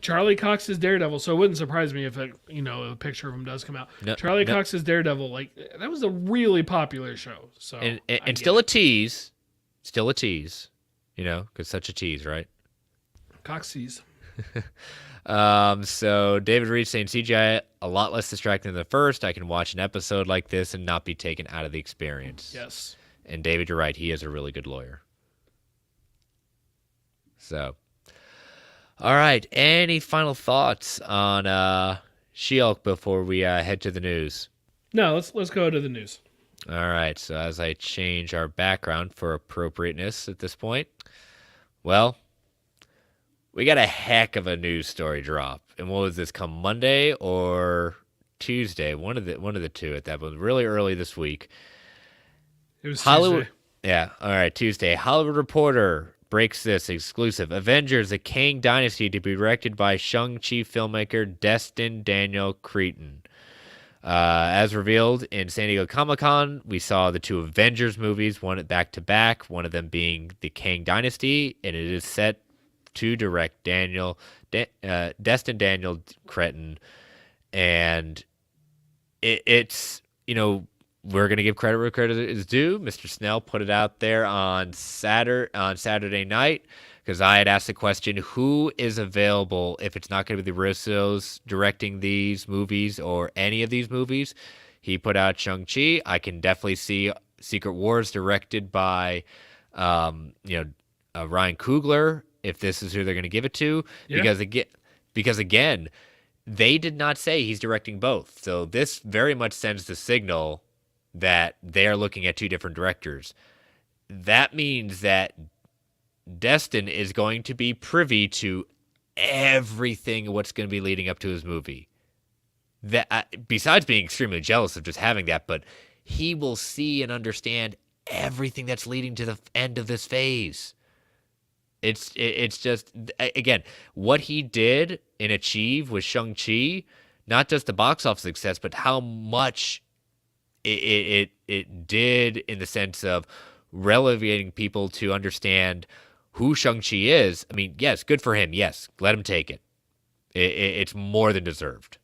Charlie Cox is Daredevil, so it wouldn't surprise me if, a picture of him does come out. Charlie Cox is Daredevil. Like, that was a really popular show. So and still a tease. Still a tease. You know, because such a tease, right? Coxies. So David Reed saying CGI a lot less distracting than the first. I can watch an episode like this and not be taken out of the experience. Yes. And David, you're right. He is a really good lawyer. So, all right. Any final thoughts on She-Hulk before we head to the news? No, let's go to the news. All right. So as I change our background for appropriateness at this point, well, we got a heck of a news story drop. And what was this, come Monday or Tuesday? One of the two at that point. Really early this week. It was Hollywood. Tuesday. Yeah. All right. Tuesday. Hollywood Reporter breaks this exclusive. Avengers The Kang Dynasty to be directed by Shang-Chi filmmaker Destin Daniel Cretton. As revealed in San Diego Comic-Con, we saw the two Avengers movies, one back to back, one of them being The Kang Dynasty, and it is set to direct Destin Daniel Cretton. And it's, we're going to give credit where credit is due. Mr. Snell put it out there on Saturday night, because I had asked the question, who is available if it's not going to be the Russos directing these movies or any of these movies? He put out Shang-Chi. I can definitely see Secret Wars directed by, Ryan Coogler, if this is who they're going to give it to. Yeah. Because again, they did not say he's directing both. So this very much sends the signal that they're looking at two different directors. That means that Destin is going to be privy to everything what's going to be leading up to his movie. That besides being extremely jealous of just having that, but he will see and understand everything that's leading to the end of this phase. It's just, again, what he did and achieve with Shang-Chi, not just the box office success, but how much it did in the sense of relegating people to understand who Shang-Chi is. I mean, yes, good for him. Yes, let him take it. It's more than deserved.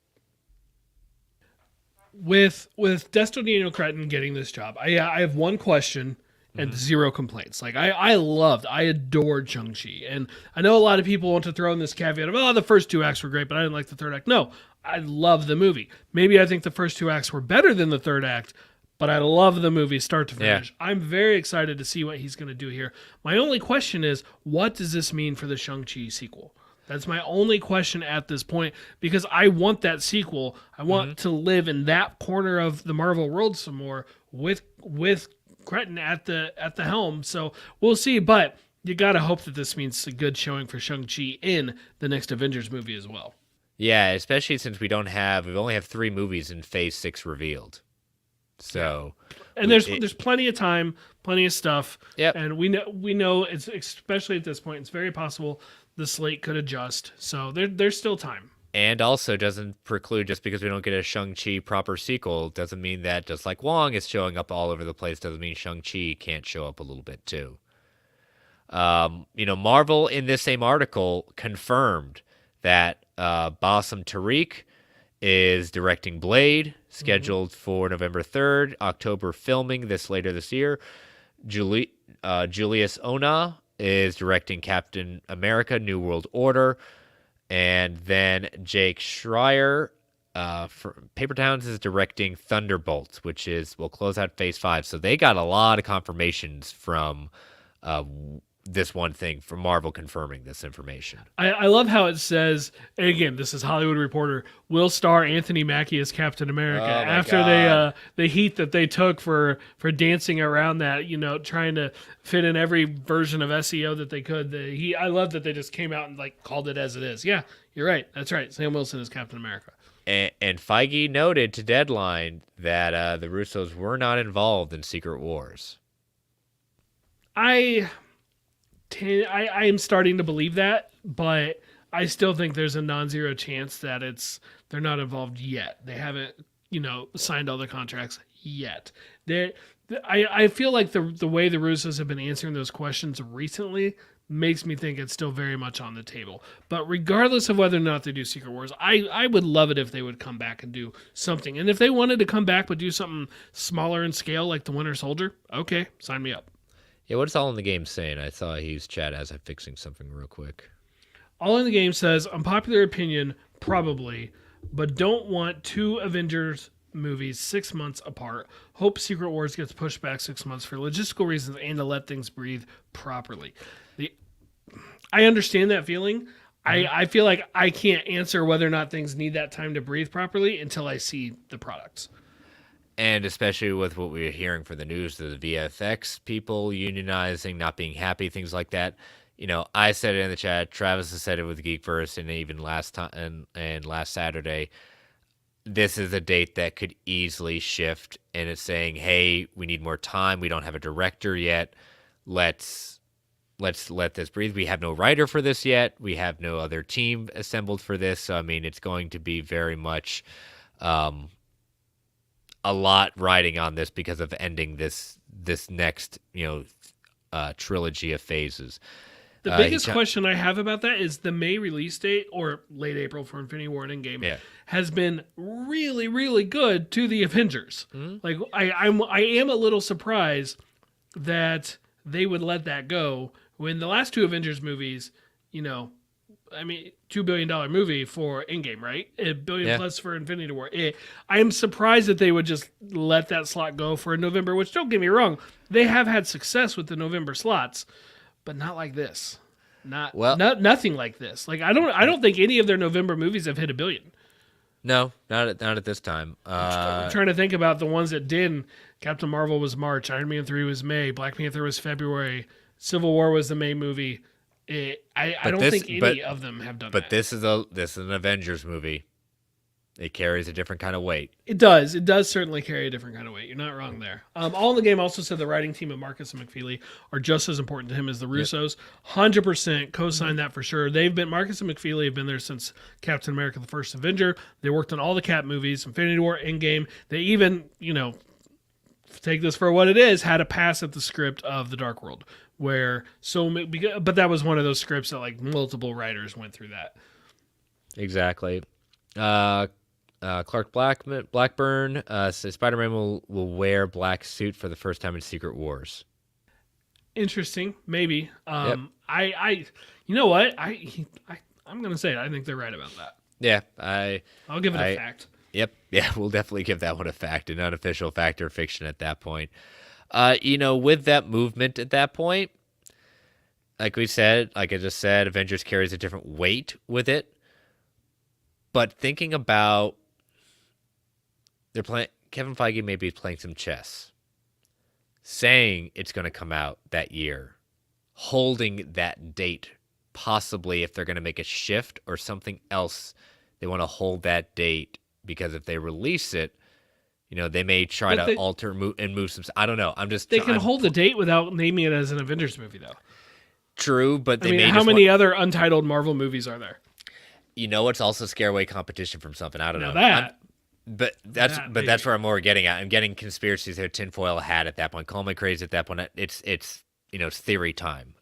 With Destin Daniel Cretton getting this job, I have one question and zero complaints. Like, I adored Shang-Chi. And I know a lot of people want to throw in this caveat of, the first two acts were great, but I didn't like the third act. No, I love the movie. Maybe I think the first two acts were better than the third act, but I love the movie start to finish. Yeah. I'm very excited to see what he's going to do here. My only question is, what does this mean for the Shang-Chi sequel? That's my only question at this point, because I want that sequel. I want to live in that corner of the Marvel world some more with Cretton at the helm. So we'll see, but you got to hope that this means a good showing for Shang-Chi in the next Avengers movie as well. Yeah, especially since we only have 3 movies in Phase 6 revealed. So, and there's plenty of time, plenty of stuff. Yep. And we know it's, especially at this point, it's very possible the slate could adjust. So there's still time. And also doesn't preclude, just because we don't get a Shang-Chi proper sequel, doesn't mean that just like Wong is showing up all over the place, doesn't mean Shang-Chi can't show up a little bit too. Marvel in this same article confirmed that Bassam Tariq is directing Blade, scheduled for November 3rd, October filming later this year. Julius Ona is directing Captain America: New World Order. And then Jake Schreier from Paper Towns is directing Thunderbolts, which will close out Phase 5. So they got a lot of confirmations from this one thing, from Marvel confirming this information. I love how it says, and again, this is Hollywood Reporter, will star Anthony Mackie as Captain America after the heat that they took for dancing around that, trying to fit in every version of SEO that they could. I love that they just came out and called it as it is. Yeah, you're right. That's right. Sam Wilson is Captain America. And Feige noted to Deadline that the Russos were not involved in Secret Wars. I am starting to believe that, but I still think there's a non-zero chance that they're not involved yet. They haven't, signed all the contracts yet. I feel like the way the Russos have been answering those questions recently makes me think it's still very much on the table. But regardless of whether or not they do Secret Wars, I would love it if they would come back and do something. And if they wanted to come back but do something smaller in scale like The Winter Soldier, okay, sign me up. Yeah, what's All in the Game saying? I saw he's chat as I'm fixing something real quick. All in the Game says, unpopular opinion, probably, but don't want two Avengers movies 6 months apart. Hope Secret Wars gets pushed back 6 months for logistical reasons and to let things breathe properly. I understand that feeling. I feel like I can't answer whether or not things need that time to breathe properly until I see the products. And especially with what we were hearing from the news, the VFX people unionizing, not being happy, things like that. I said it in the chat. Travis has said it with Geekverse, and even last time and last Saturday. This is a date that could easily shift, and it's saying, "Hey, we need more time. We don't have a director yet. Let's let this breathe. We have no writer for this yet. We have no other team assembled for this. So, I mean, it's going to be very much a lot riding on this because of ending this next trilogy of phases." The biggest question I have about that is the May release date, or late April for Infinity War and Endgame, has been really, really good to the Avengers. Mm-hmm. Like I am a little surprised that they would let that go when the last two Avengers movies, $2 billion movie for Endgame, right? $1 billion plus for Infinity War. I am surprised that they would just let that slot go for November. Which, don't get me wrong, they have had success with the November slots. But not like this. Nothing like this. Like I don't think any of their November movies have hit $1 billion. No, not at this time. I'm trying to think about the ones that did. Captain Marvel was March. Iron Man 3 was May. Black Panther was February. Civil War was the May movie. I don't think any of them have done that. But this is an Avengers movie. It carries a different kind of weight. It does. It does certainly carry a different kind of weight. You're not wrong there. All in the Game also said the writing team of Marcus and McFeely are just as important to him as the Russos. 100% co-sign that for sure. Marcus and McFeely have been there since Captain America: The First Avenger. They worked on all the Cap movies, Infinity War, Endgame. They even, take this for what it is, had a pass at the script of The Dark World, but that was one of those scripts that like multiple writers went through that. Exactly. Clark Blackburn says Spider-Man will wear black suit for the first time in Secret Wars. Interesting, maybe. I you know what? I'm gonna say it. I think they're right about that. Yeah, I'll give it a fact. Yep, yeah, we'll definitely give that one a fact, an unofficial fact or fiction at that point. With that movement at that point, like I just said, Avengers carries a different weight with it. But thinking about Kevin Feige may be playing some chess, saying it's going to come out that year, holding that date, possibly if they're going to make a shift or something else, they want to hold that date because if they release it, they may try to alter and move some. I don't know. They can hold the date without naming it as an Avengers movie, though. True, but how many other untitled Marvel movies are there? It's also scare away competition from something. I don't know. That's where I'm more getting at. I'm getting conspiracies there, tinfoil hat at that point. Call me crazy at that point. It's theory time.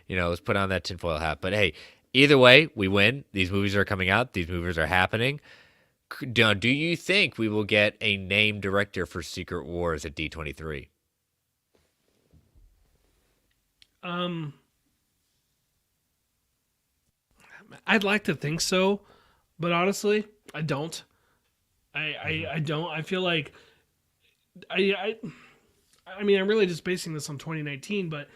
Let's put on that tinfoil hat. But hey, either way, we win. These movies are coming out. These movies are happening. Do you think we will get a named director for Secret Wars at D23? I'd like to think so, but honestly, I don't. I don't. I feel like I'm really just basing this on 2019, but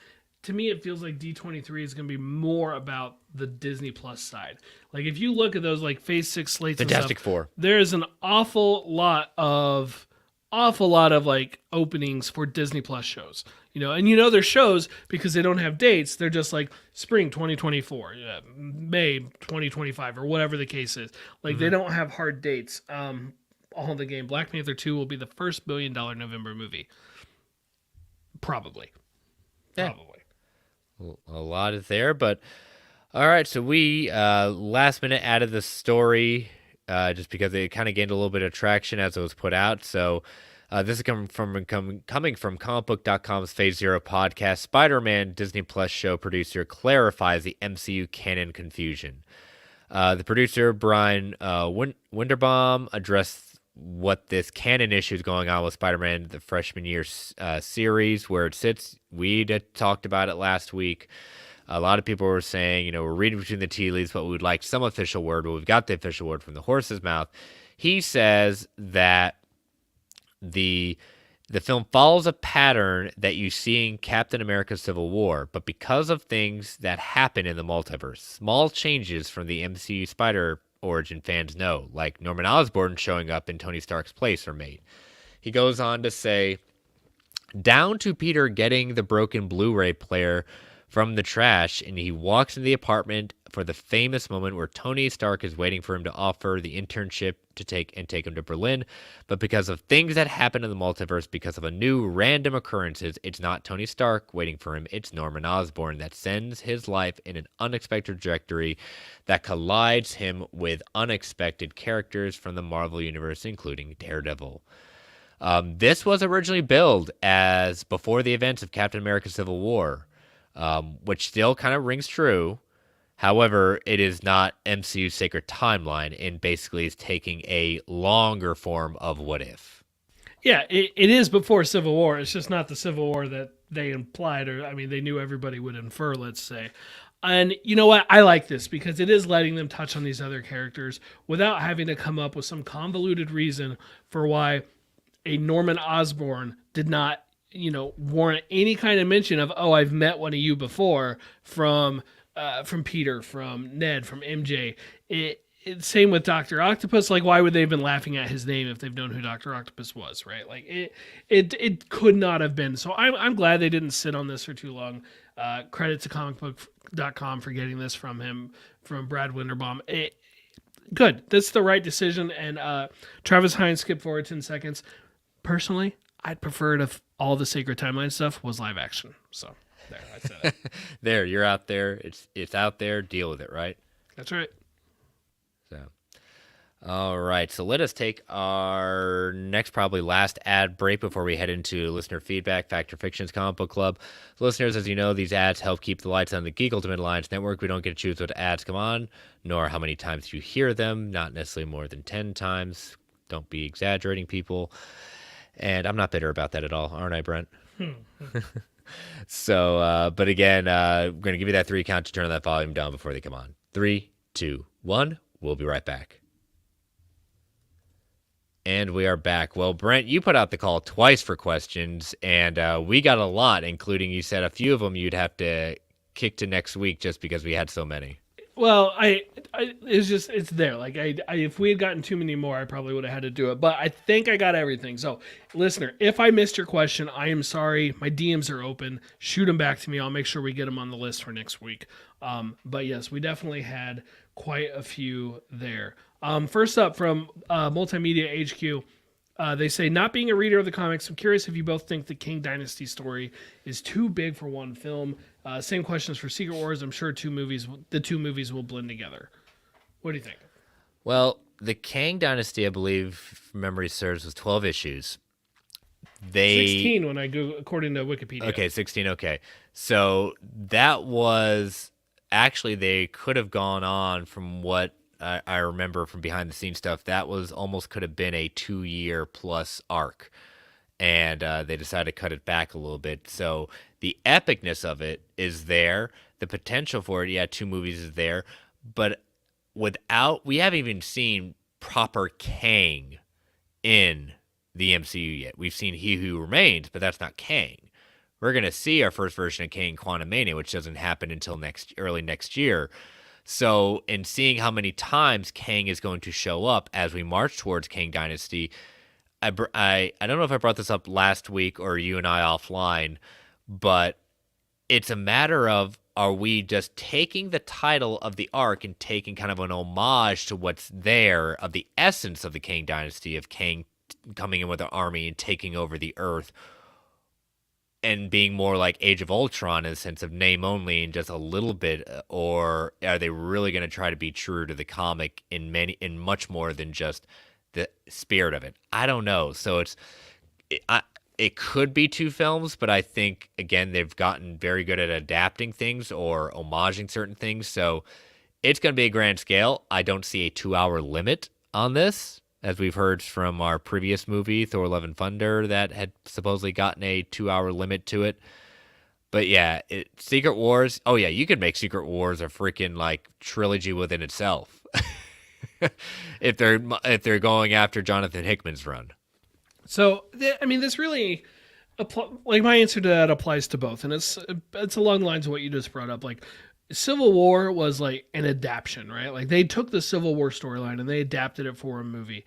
to me it feels like D23 is going to be more about the Disney Plus side. Like if you look at those like Phase 6 slates Fantastic and stuff, Four. There's an awful lot of like openings for Disney Plus shows. They're shows because they don't have dates. They're just like spring 2024, May 2025, or whatever the case is. Like they don't have hard dates. All in the Game. Black Panther 2 will be the first $1 billion November movie. Probably. A lot is there, but all right. So we last minute added the story just because it kind of gained a little bit of traction as it was put out. So this is coming from comicbook.com's Phase Zero podcast. Spider-Man Disney Plus show producer clarifies the MCU canon confusion. The producer, Brian Winderbaum, addressed what this canon issue is going on with Spider-Man, the freshman year series, where it sits. We talked about it last week. A lot of people were saying, we're reading between the tea leaves, but we would like some official word. Well, we've got the official word from the horse's mouth. He says that the film follows a pattern that you see in Captain America Civil War, but because of things that happen in the multiverse, small changes from the MCU Spider origin fans know, like Norman Osborn showing up in Tony Stark's place, are made. He goes on to say, down to Peter getting the broken Blu-ray player from the trash, and he walks into the apartment for the famous moment where Tony Stark is waiting for him to offer the internship to take him to Berlin. But because of things that happen in the multiverse, because of a new random occurrences, it's not Tony Stark waiting for him, it's Norman Osborn that sends his life in an unexpected trajectory that collides him with unexpected characters from the Marvel Universe, including Daredevil. This was originally billed as before the events of Captain America Civil War, which still kind of rings true. However, it is not MCU's sacred timeline and basically is taking a longer form of What If. Yeah, it is before Civil War. It's just not the Civil War that they implied, or they knew everybody would infer, let's say. And you know what? I like this because it is letting them touch on these other characters without having to come up with some convoluted reason for why a Norman Osborn did not, warrant any kind of mention of, oh, I've met one of you before from Peter, from Ned, from MJ. Same with Dr. Octopus. Like, why would they have been laughing at his name if they've known who Dr. Octopus was, right? Like, it could not have been. So I'm glad they didn't sit on this for too long. Credit to comicbook.com for getting this from him, from Brad Winderbaum. Good. That's the right decision. And Travis Hines, skip forward 10 seconds. Personally, I'd prefer it if all the Sacred Timeline stuff was live action. So there, I said it. There, you're out there. It's out there. Deal with it, right? That's right. So, all right. So let us take our next, probably last ad break before we head into listener feedback, Fact or Fiction's Comic Book Club. Listeners, as you know, these ads help keep the lights on the Geek Ultimate Alliance Network. We don't get to choose what ads come on, nor how many times you hear them. Not necessarily more than 10 times. Don't be exaggerating, people. And I'm not bitter about that at all, aren't I, Brent? So, but again, we're going to give you that 3 count to turn that volume down before they come on. 3, 2, 1. We'll be right back. And we are back. Well, Brent, you put out the call twice for questions, and we got a lot, including you said a few of them you'd have to kick to next week just because we had so many. Well, it's there. Like if we had gotten too many more, I probably would have had to do it. But I think I got everything. So, listener, if I missed your question, I am sorry. My DMs are open. Shoot them back to me. I'll make sure we get them on the list for next week. But yes, we definitely had quite a few there. First up from Multimedia HQ. They say, not being a reader of the comics, I'm curious if you both think the Kang Dynasty story is too big for one film. Same questions for Secret Wars. I'm sure the two movies will blend together. What do you think? Well, the Kang Dynasty, I believe, if memory serves, was 12 issues. 16 when I go, according to Wikipedia. Okay, 16, okay. So that was, actually, they could have gone on from what I remember from behind the scenes stuff. That was almost could have been a 2-year plus arc. And they decided to cut it back a little bit. So the epicness of it is there. The potential for it, 2 movies is there. But we haven't even seen proper Kang in the MCU yet. We've seen He Who Remains, but that's not Kang. We're going to see our first version of Kang, Quantumania, which doesn't happen until early next year. So in seeing how many times Kang is going to show up as we march towards Kang Dynasty, I don't know if I brought this up last week or you and I offline, but it's a matter of, are we just taking the title of the arc and taking kind of an homage to what's there of the essence of the Kang Dynasty, of Kang coming in with an army and taking over the Earth, and being more like Age of Ultron in the sense of name only and just a little bit, or are they really going to try to be true to the comic in much more than just the spirit of it? I don't know. So it could be 2 films, but I think, again, they've gotten very good at adapting things or homaging certain things. So it's going to be a grand scale. I don't see a 2-hour limit on this, as we've heard from our previous movie, Thor: Love and Thunder, that had supposedly gotten a 2-hour limit to it. But yeah, Secret Wars. Oh yeah, you could make Secret Wars a freaking like trilogy within itself. if they're going after Jonathan Hickman's run. So I mean, this really like my answer to that applies to both, and it's along the lines of what you just brought up. Like Civil War was like an adaptation, right? Like they took the Civil War storyline and they adapted it for a movie.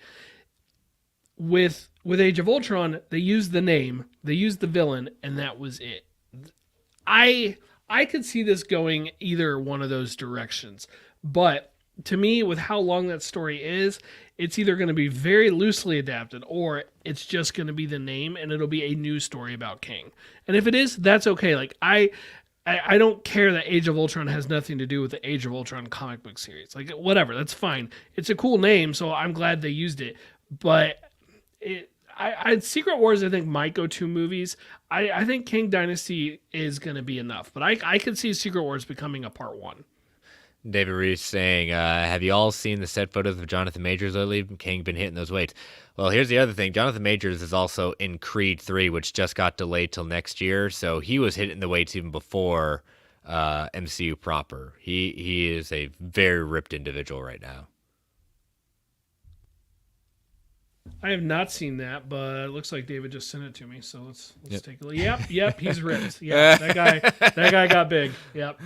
With Age of Ultron, they used the name, they used the villain, and that was it. I could see this going either one of those directions, but to me, with how long that story is, it's either going to be very loosely adapted or it's just going to be the name and it'll be a new story about Kang. And if it is, that's okay. Like I don't care that Age of Ultron has nothing to do with the Age of Ultron comic book series. Like whatever, that's fine. It's a cool name, so I'm glad they used it. But Secret Wars, I think, might go 2 movies. I think Kang Dynasty is going to be enough, but I could see Secret Wars becoming a part 1. David Reese saying, have you all seen the set photos of Jonathan Majors lately? Kang been hitting those weights. Well, here's the other thing. Jonathan Majors is also in Creed 3, which just got delayed till next year. So he was hitting the weights even before MCU proper. He is a very ripped individual right now. I have not seen that, but it looks like David just sent it to me. So let's take a look. Yep, he's ripped. Yeah, that guy got big. Yep.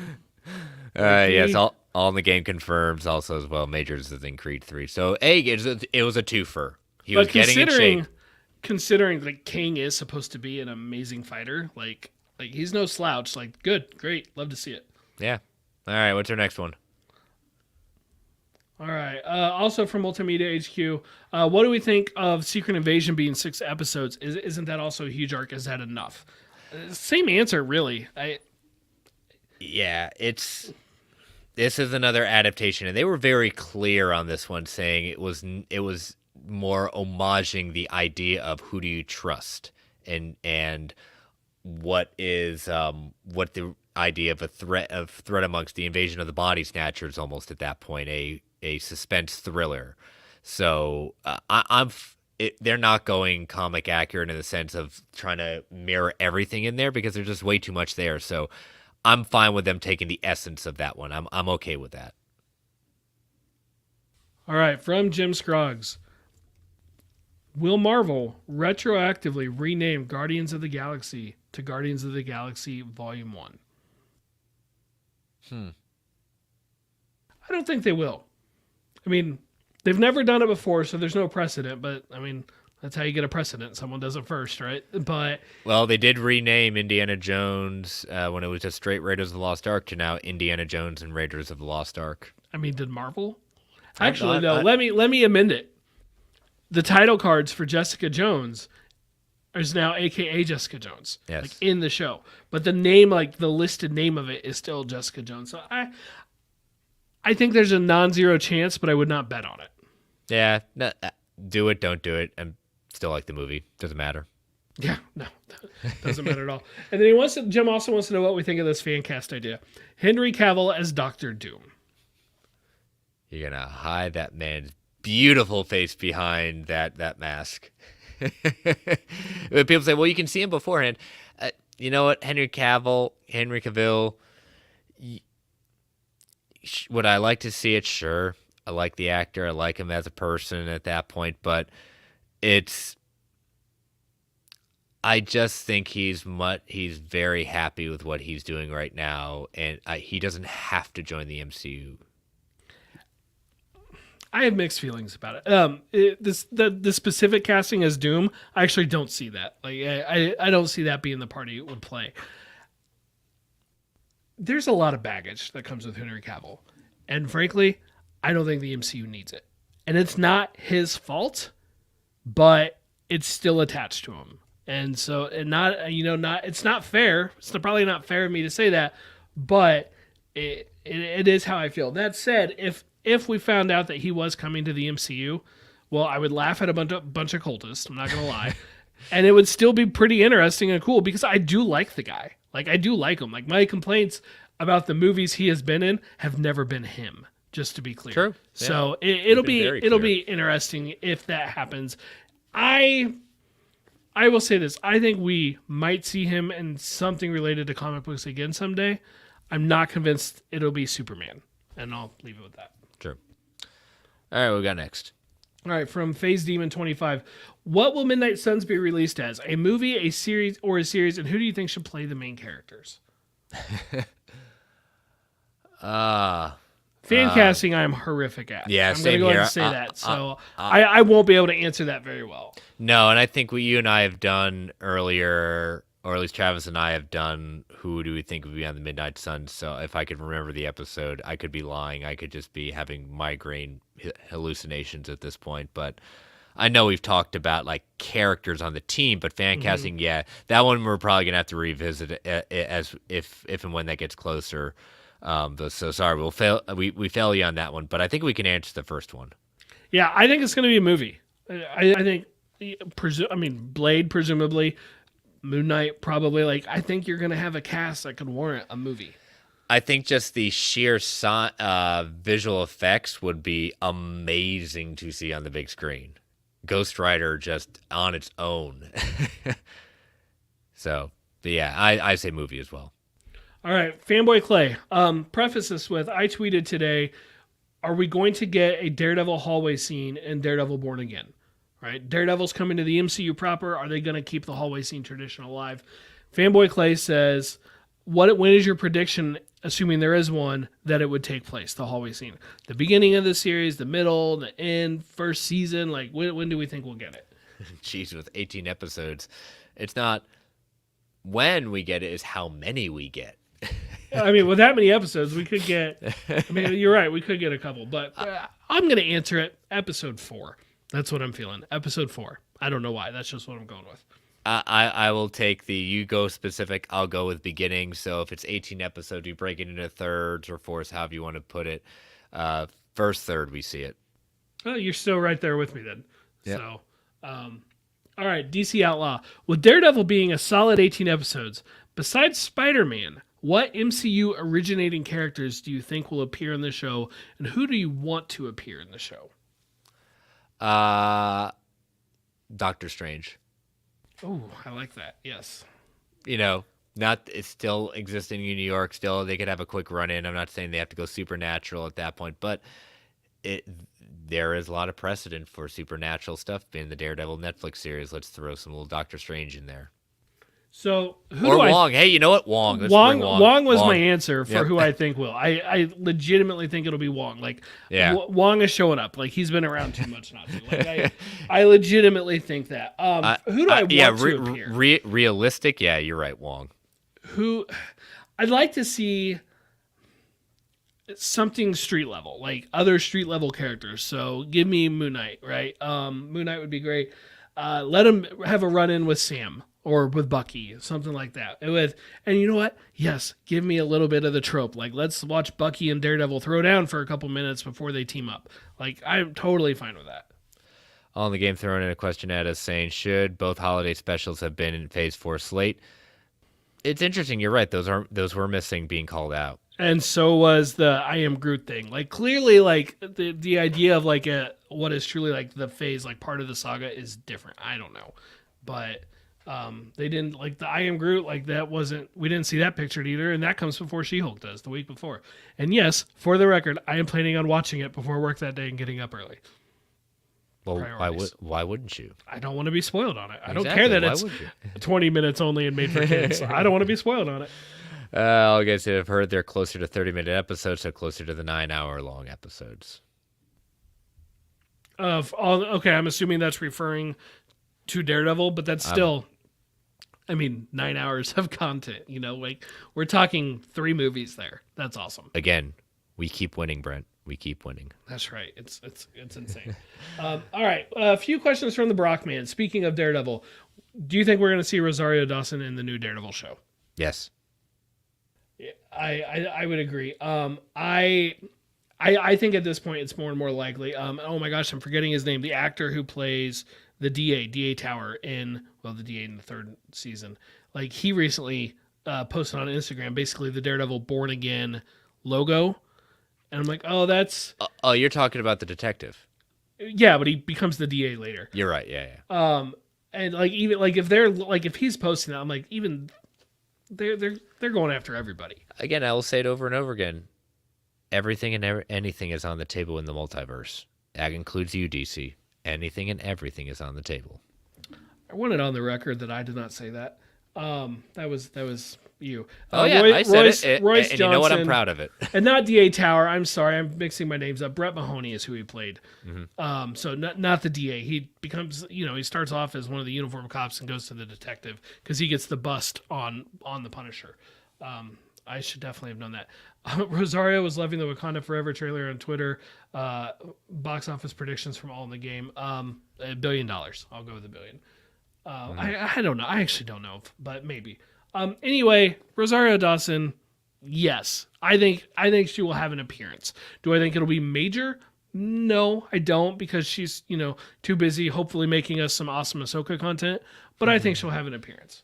Yes, all in the game confirms also as well. Majors is in Creed 3. So it was a twofer. He was getting in shape. Considering like Kang is supposed to be an amazing fighter, like he's no slouch. Like good, great, love to see it. Yeah. All right, what's our next one? All right. Also from Multimedia HQ, what do we think of Secret Invasion being 6 episodes? Isn't that also a huge arc? Is that enough? Same answer, really. Yeah, this is another adaptation, and they were very clear on this one, saying it was more homaging the idea of who do you trust, and what the idea of a threat amongst the invasion of the body snatchers, almost at that point a suspense thriller. So they're not going comic accurate in the sense of trying to mirror everything in there because there's just way too much there. So I'm fine with them taking the essence of that one. I'm okay with that. All right, from Jim Scruggs. Will Marvel retroactively rename Guardians of the Galaxy to Guardians of the Galaxy Volume 1? I don't think they will. I mean, they've never done it before, so there's no precedent, but I mean, that's how you get a precedent. Someone does it first, right? But well, they did rename Indiana Jones when it was just straight Raiders of the Lost Ark to now Indiana Jones and Raiders of the Lost Ark. I mean, did Marvel? Actually, no. Let me amend it. The title cards for Jessica Jones is now AKA Jessica Jones, yes, like in the show. But the name, like the listed name of it, is still Jessica Jones. So I think there's a non-zero chance, but I would not bet on it. Yeah, no, do it, don't do it. I'm still like the movie. Doesn't matter. Yeah, no, doesn't matter at all. And then Jim also wants to know what we think of this fan cast idea. Henry Cavill as Dr. Doom. You're gonna hide that man's beautiful face behind that mask. People say, well, you can see him beforehand. You know what? Henry Cavill, would I like to see it? Sure. I like the actor. I like him as a person at that point, but I just think he's very happy with what he's doing right now, and he doesn't have to join the MCU. I have mixed feelings about it. The specific casting as Doom, I actually don't see that. Like I don't see that being the part he would play. There's a lot of baggage that comes with Henry Cavill, and frankly, I don't think the MCU needs it. And it's not his fault, but it's still attached to him. And so, it's not fair. It's probably not fair of me to say that, but it is how I feel. That said, if we found out that he was coming to the MCU, well, I would laugh at a bunch of cultists. I'm not going to lie. And it would still be pretty interesting and cool because I do like the guy. Like, I do like him. Like, my complaints about the movies he has been in have never been him, just to be clear. True. Yeah. So it'll be interesting if that happens. I will say this. I think we might see him in something related to comic books again someday. I'm not convinced it'll be Superman. And I'll leave it with that. Sure. All right, what we got next? All right, from Phase Demon 25. What will Midnight Suns be released as? A movie, a series, or a series? And who do you think should play the main characters? Fan casting, I'm horrific at. Yeah, I'm same going to go ahead here. and say that. So I won't be able to answer that very well. No, and I think what you and I have done earlier, or at least Travis and I have done, who do we think would be on the Midnight Suns? So if I could remember the episode, I could be lying. I could just be having migraine hallucinations at this point. But I know we've talked about like characters on the team, but fan casting, yeah, that one we're probably gonna have to revisit it as if and when that gets closer. So sorry, we fail you on that one, but I think we can answer the first one. Yeah, I think it's going to be a movie. I think, Blade presumably, Moon Knight probably. Like, I think you're going to have a cast that could warrant a movie. I think just the sheer visual effects would be amazing to see on the big screen. Ghost Rider just on its own. So, but yeah, I say movie as well. All right, Fanboy Clay. Preface this with, I tweeted today, are we going to get a Daredevil hallway scene in Daredevil Born Again? Right? Daredevil's coming to the MCU proper. Are they going to keep the hallway scene tradition alive? Fanboy Clay says, when is your prediction, assuming there is one, that it would take place, the hallway scene? The beginning of the series, the middle, the end, first season? Like, when do we think we'll get it? Jeez, with 18 episodes, it's not when we get it, it's how many we get. I mean, with that many episodes, we could get... I mean, you're right, we could get a couple. But I'm going to answer it, episode 4. That's what I'm feeling. Episode 4. I don't know why. That's just what I'm going with. I will take you go specific, I'll go with beginning. So if it's 18 episodes, you break it into thirds or fourths, however you want to put it. First third, we see it. Oh, you're still right there with me then. Yep. So, all right, DC Outlaw. With Daredevil being a solid 18 episodes, besides Spider-Man, what MCU originating characters do you think will appear in the show, and who do you want to appear in the show? Doctor Strange. Oh, I like that. Yes. It's still existing in New York. Still, they could have a quick run in. I'm not saying they have to go supernatural at that point, but there is a lot of precedent for supernatural stuff being the Daredevil Netflix series. Let's throw some little Doctor Strange in there. So Wong. Hey, you know what? Wong. Let's Wong, bring Wong was my answer for who I think will. I legitimately think it'll be Wong. Like, Wong is showing up. Like, he's been around too much not to. Like, I legitimately think that. Who do I want to appear? Realistic? Yeah, you're right, Wong. Who I'd like to see something street level, like other street level characters. So give me Moon Knight, right? Moon Knight would be great. Let him have a run in with Sam. Or with Bucky, something like that. And you know what? Yes, give me a little bit of the trope. Like, let's watch Bucky and Daredevil throw down for a couple minutes before they team up. Like, I'm totally fine with that. All in the Game throwing in a question at us saying, should both holiday specials have been in Phase 4 slate? It's interesting. You're right. Those were missing being called out. And so was the I Am Groot thing. Like, clearly, like, the idea of, like, what is truly, like, the phase, like, part of the saga is different. I don't know. But... they didn't like the I Am Groot, like that wasn't, we didn't see that pictured either, and that comes before She-Hulk does the week before. And yes, for the record, I am planning on watching it before work that day and getting up early. Well, why wouldn't you? I don't want to be spoiled on it. I Exactly. don't care that Why it's would you? 20 minutes only and made for kids. So I don't want to be spoiled on it. I guess I've heard they're closer to 30-minute episodes, so closer to the 9-hour long episodes. Okay, I'm assuming that's referring to Daredevil, but that's still... 9 hours of content, like we're talking 3 movies there. That's awesome. Again, we keep winning, Brent. We keep winning. That's right. It's insane. All right. A few questions from the Brockman. Speaking of Daredevil, do you think we're going to see Rosario Dawson in the new Daredevil show? Yes. I would agree. I think at this point it's more and more likely. Oh my gosh, I'm forgetting his name. The actor who plays the DA Tower the DA in the 3rd season. Like, he recently posted on Instagram basically the Daredevil Born Again logo. And I'm like, oh, that's... you're talking about the detective. Yeah, but he becomes the DA later. You're right, yeah. And like even like if they're like if he's posting that, I'm like even they're going after everybody. Again, I will say it over and over again. Everything and anything is on the table in the multiverse. That includes you, DC. Anything and everything is on the table. I want it on the record that I did not say that. That was you. Oh yeah, I said it. Royce and Johnson, you know what? I'm proud of it. And not DA Tower. I'm sorry, I'm mixing my names up. Brett Mahoney is who he played. So not the DA. He becomes, he starts off as one of the uniform cops and goes to the detective because he gets the bust on the Punisher. I should definitely have known that. Rosario was loving the Wakanda Forever trailer on Twitter. Box office predictions from All in the Game. $1 billion. I'll go with $1 billion. I don't know. I actually don't know, but maybe. Anyway, Rosario Dawson, yes. I think she will have an appearance. Do I think it'll be major? No, I don't, because she's, too busy hopefully making us some awesome Ahsoka content, but I think she'll have an appearance.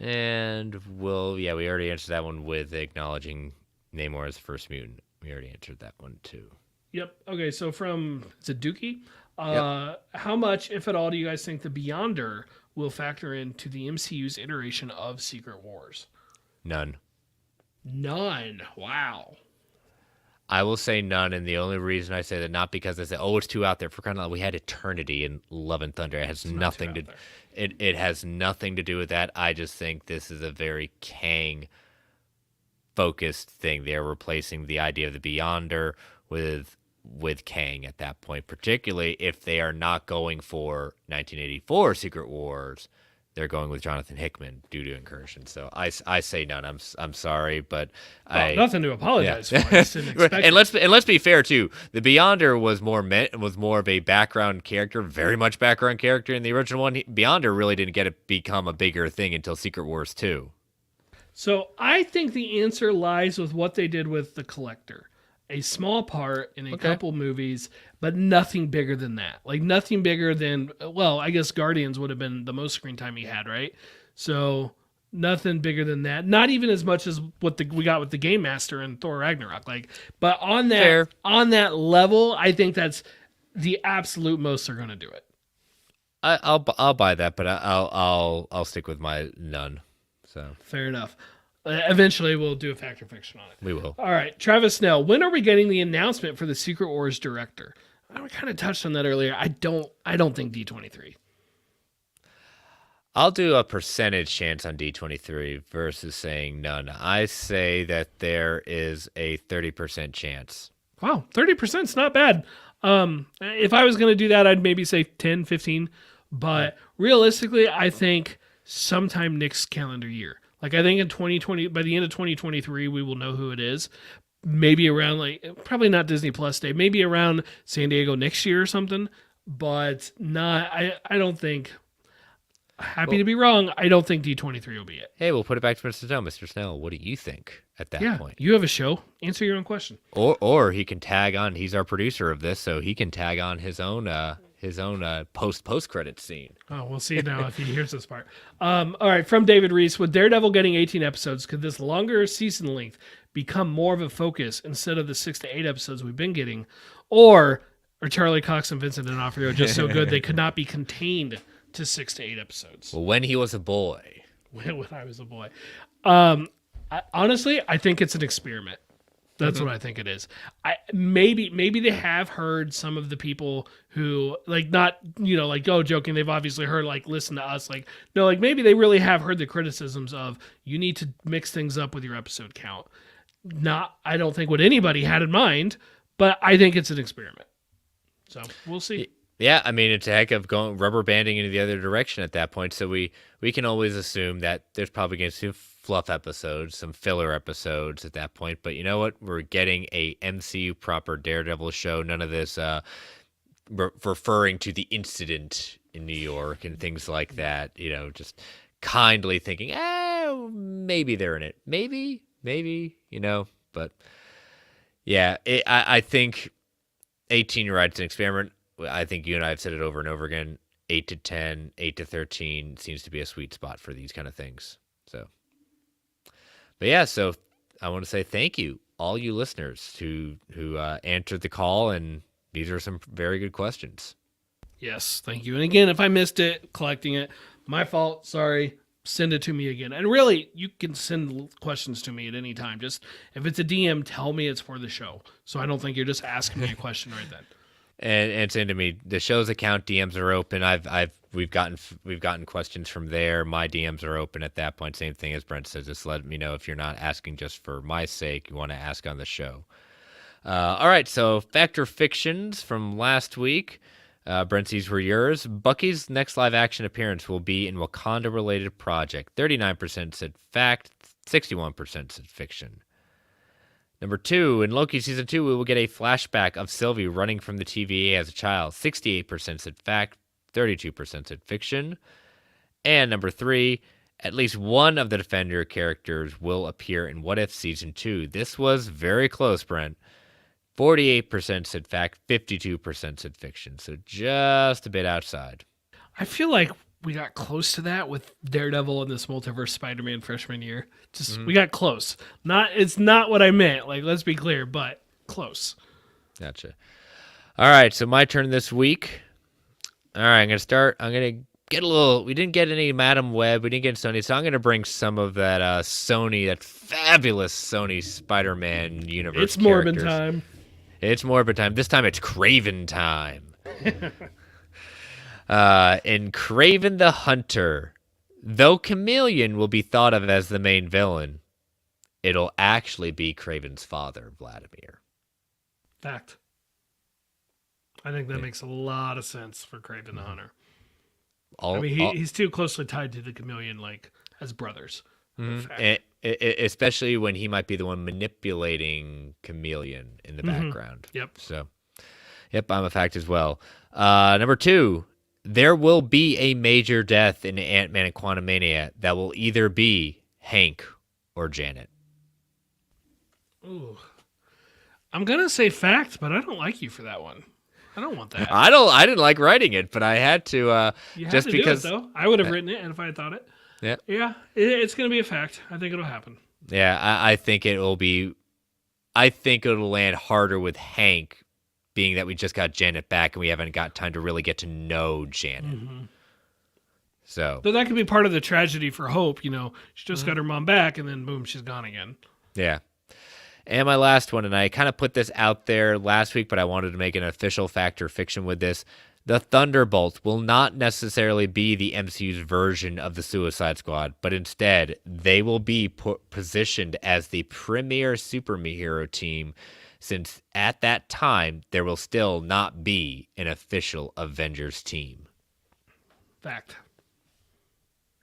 And we already answered that one with acknowledging Neymar as the first mutant. We already answered that one too. Yep. Okay, so from Zaduki, Yep. how much, if at all, do you guys think the Beyonder will factor into the MCU's iteration of Secret Wars? None. None. Wow. I will say none, and the only reason I say that, not because I say, it's too out there. For kind of, we had Eternity in Love and Thunder. It has nothing to. It has nothing to do with that. I just think this is a very Kang focused thing. They're replacing the idea of the Beyonder with Kang at that point, particularly if they are not going for 1984 Secret Wars. They're going with Jonathan Hickman due to incursion. So I say none. I'm sorry, but nothing to apologize for. I just didn't expect and let's be fair too. The Beyonder was more of a background character, very much background character in the original one. Beyonder really didn't become a bigger thing until Secret Wars 2. So I think the answer lies with what they did with the Collector. A small part in a couple movies, but nothing bigger than that. Like nothing bigger than, I guess Guardians would have been the most screen time he had, right? So nothing bigger than that. Not even as much as what we got with the Game Master and Thor Ragnarok. But on that level, I think that's the absolute most they're going to do it. I'll buy that, but I'll stick with my none. So fair enough. Eventually, we'll do a Fact or Fiction on it. We will. All right, Travis Snell. When are we getting the announcement for the Secret Wars director? I kind of touched on that earlier. I don't think D23. I'll do a percentage chance on D23 versus saying none. I say that there is a 30% chance. Wow, 30% is not bad. If I was going to do that, I'd maybe say 10, 15. But realistically, I think sometime next calendar year. I think in 2020, by the end of 2023, we will know who it is. Maybe around probably not Disney Plus Day, maybe around San Diego next year or something, but not, I don't think, to be wrong, I don't think D23 will be it. Hey, we'll put it back to Mr. Snell. Mr. Snell, what do you think at that point? You have a show. Answer your own question. Or he can tag on, he's our producer of this, so he can tag on his own post-credit scene. Oh, we'll see now if he hears this part. All right, from David Reese, with Daredevil getting 18 episodes, could this longer season length become more of a focus instead of the 6 to 8 episodes we've been getting? Or are Charlie Cox and Vincent D'Onofrio just so good they could not be contained to 6 to 8 episodes? Well, when he was a boy. When I was a boy. Honestly, I think it's an experiment. That's what I think it is. Maybe they have heard some of the people who joking. They've obviously heard listen to us. Maybe they really have heard the criticisms of you need to mix things up with your episode count. I don't think what anybody had in mind, but I think it's an experiment. So we'll see. Yeah, I mean, it's a heck of going rubber banding into the other direction at that point. So we can always assume that there's probably going to be fluff episodes, some filler episodes at that point. But you know what? We're getting a MCU proper Daredevil show. None of this referring to the incident in New York and things like that. Just kindly thinking, maybe they're in it. Maybe, But yeah, I think 18, you're right, it's an experiment. I think you and I have said it over and over again. 8 to 10, 8 to 13 seems to be a sweet spot for these kind of things. So I want to say thank you, all you listeners who answered the call, and these are some very good questions. Yes, thank you. And again, if I missed it, collecting it, my fault. Sorry. Send it to me again. And really, you can send questions to me at any time. Just if it's a DM, tell me it's for the show. So I don't think you're just asking me a question right then. And send to me. The show's account DMs are open. We've gotten questions from there. My DMs are open at that point. Same thing as Brent says. Just let me know if you're not asking just for my sake. You want to ask on the show. All right. So Fact or Fictions from last week. Brent, these were yours. Bucky's next live action appearance will be in Wakanda related project. 39% said fact. 61% said fiction. Number 2, in Loki Season 2, we will get a flashback of Sylvie running from the TVA as a child. 68% said fact, 32% said fiction. And number 3, at least one of the Defender characters will appear in What If Season 2. This was very close, Brent. 48% said fact, 52% said fiction. So just a bit outside. I feel like we got close to that with Daredevil in this Multiverse Spider-Man freshman year. We got close. It's not what I meant. Like, let's be clear, but close. Gotcha. All right, so my turn this week. All right, I'm gonna get a little. We didn't get any Madam Web. We didn't get Sony, so I'm gonna bring some of that that fabulous Sony Spider-Man universe. It's Morbin time. It's Morbin time. This time it's Craven time. In Craven the Hunter, though Chameleon will be thought of as the main villain, it'll actually be Craven's father, Vladimir. Fact. I think that makes a lot of sense for Craven the Hunter. He's too closely tied to the Chameleon, like, as brothers. Especially when he might be the one manipulating Chameleon in the background. Yep. So, yep, I'm a fact as well. Number 2, there will be a major death in Ant-Man and Quantumania that will either be Hank or Janet. Ooh. I'm going to say fact, but I don't like you for that one. I don't want that. I didn't like writing it, but I had to you had just to because do it, though. I would have written it, and if I had thought it. Yeah. Yeah, it's going to be a fact. I think it'll happen. Yeah, I think it'll land harder with Hank, being that we just got Janet back and we haven't got time to really get to know Janet. So that could be part of the tragedy for Hope. You know, she just got her mom back, and then boom, she's gone again. Yeah. And my last one, and I kind of put this out there last week, but I wanted to make an official fact or fiction with this. The Thunderbolts will not necessarily be the MCU's version of the Suicide Squad, but instead they will be positioned as the premier superhero team, since at that time there will still not be an official Avengers team. Fact.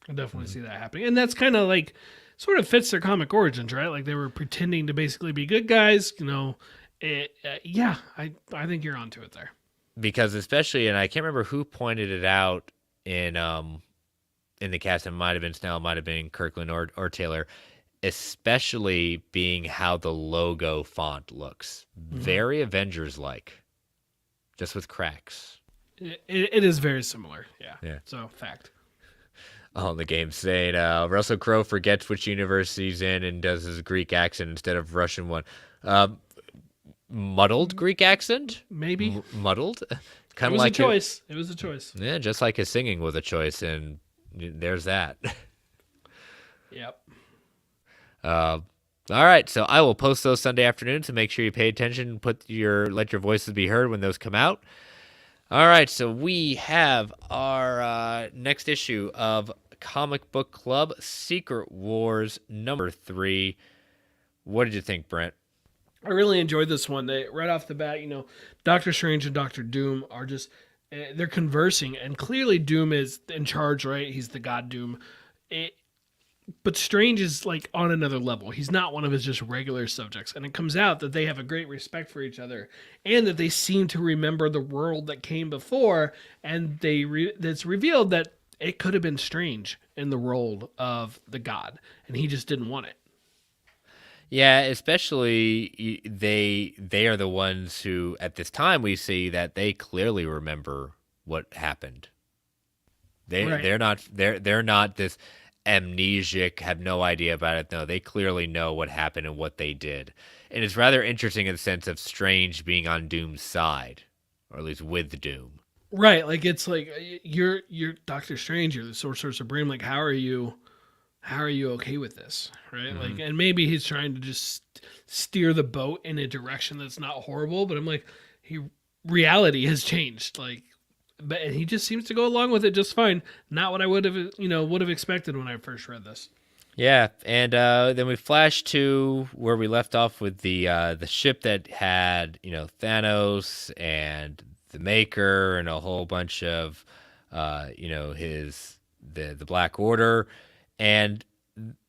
I definitely see that happening. And that's kind of like, sort of fits their comic origins, right? Like they were pretending to basically be good guys, you know. I think you're onto it there. Because especially, and I can't remember who pointed it out in the cast, it might have been Snell, it might have been Kirkland or Taylor, especially being how the logo font looks. Very Avengers-like, just with cracks. It is very similar, yeah. So, fact. Oh, the game saying Russell Crowe forgets which universe he's in and does his Greek accent instead of Russian one. Muddled Greek accent? Maybe. Muddled? Kind of like a choice. It was a choice. Yeah, just like his singing was a choice, and there's that. Yep. All right, so I will post those Sunday afternoons, so make sure you pay attention, let your voices be heard when those come out. All right, so we have our next issue of Comic Book Club, Secret Wars number 3. What did you think, Brent? I really enjoyed this one. Right off the bat, you know, Doctor Strange and Doctor Doom are just, they're conversing, and clearly Doom is in charge, right? He's the god Doom. But Strange is like on another level. He's not one of his just regular subjects. And it comes out that they have a great respect for each other, and that they seem to remember the world that came before. And it's revealed that it could have been Strange in the role of the god, and he just didn't want it. Yeah, especially they are the ones who, at this time, we see that they clearly remember what happened. They're not this amnesiac, have no idea about it. No, they clearly know what happened and what they did. And it's rather interesting in the sense of Strange being on Doom's side, or at least with Doom. Right, like it's like you're Doctor Strange, you're the Sorcerer Supreme. Like, how are you okay with this, right? Mm-hmm. Like, and maybe he's trying to just steer the boat in a direction that's not horrible, but I'm like, reality has changed, like, but and he just seems to go along with it just fine. Not what I would have expected when I first read this. Yeah, and then we flash to where we left off with the ship that had Thanos and the Maker and a whole bunch of the Black Order, and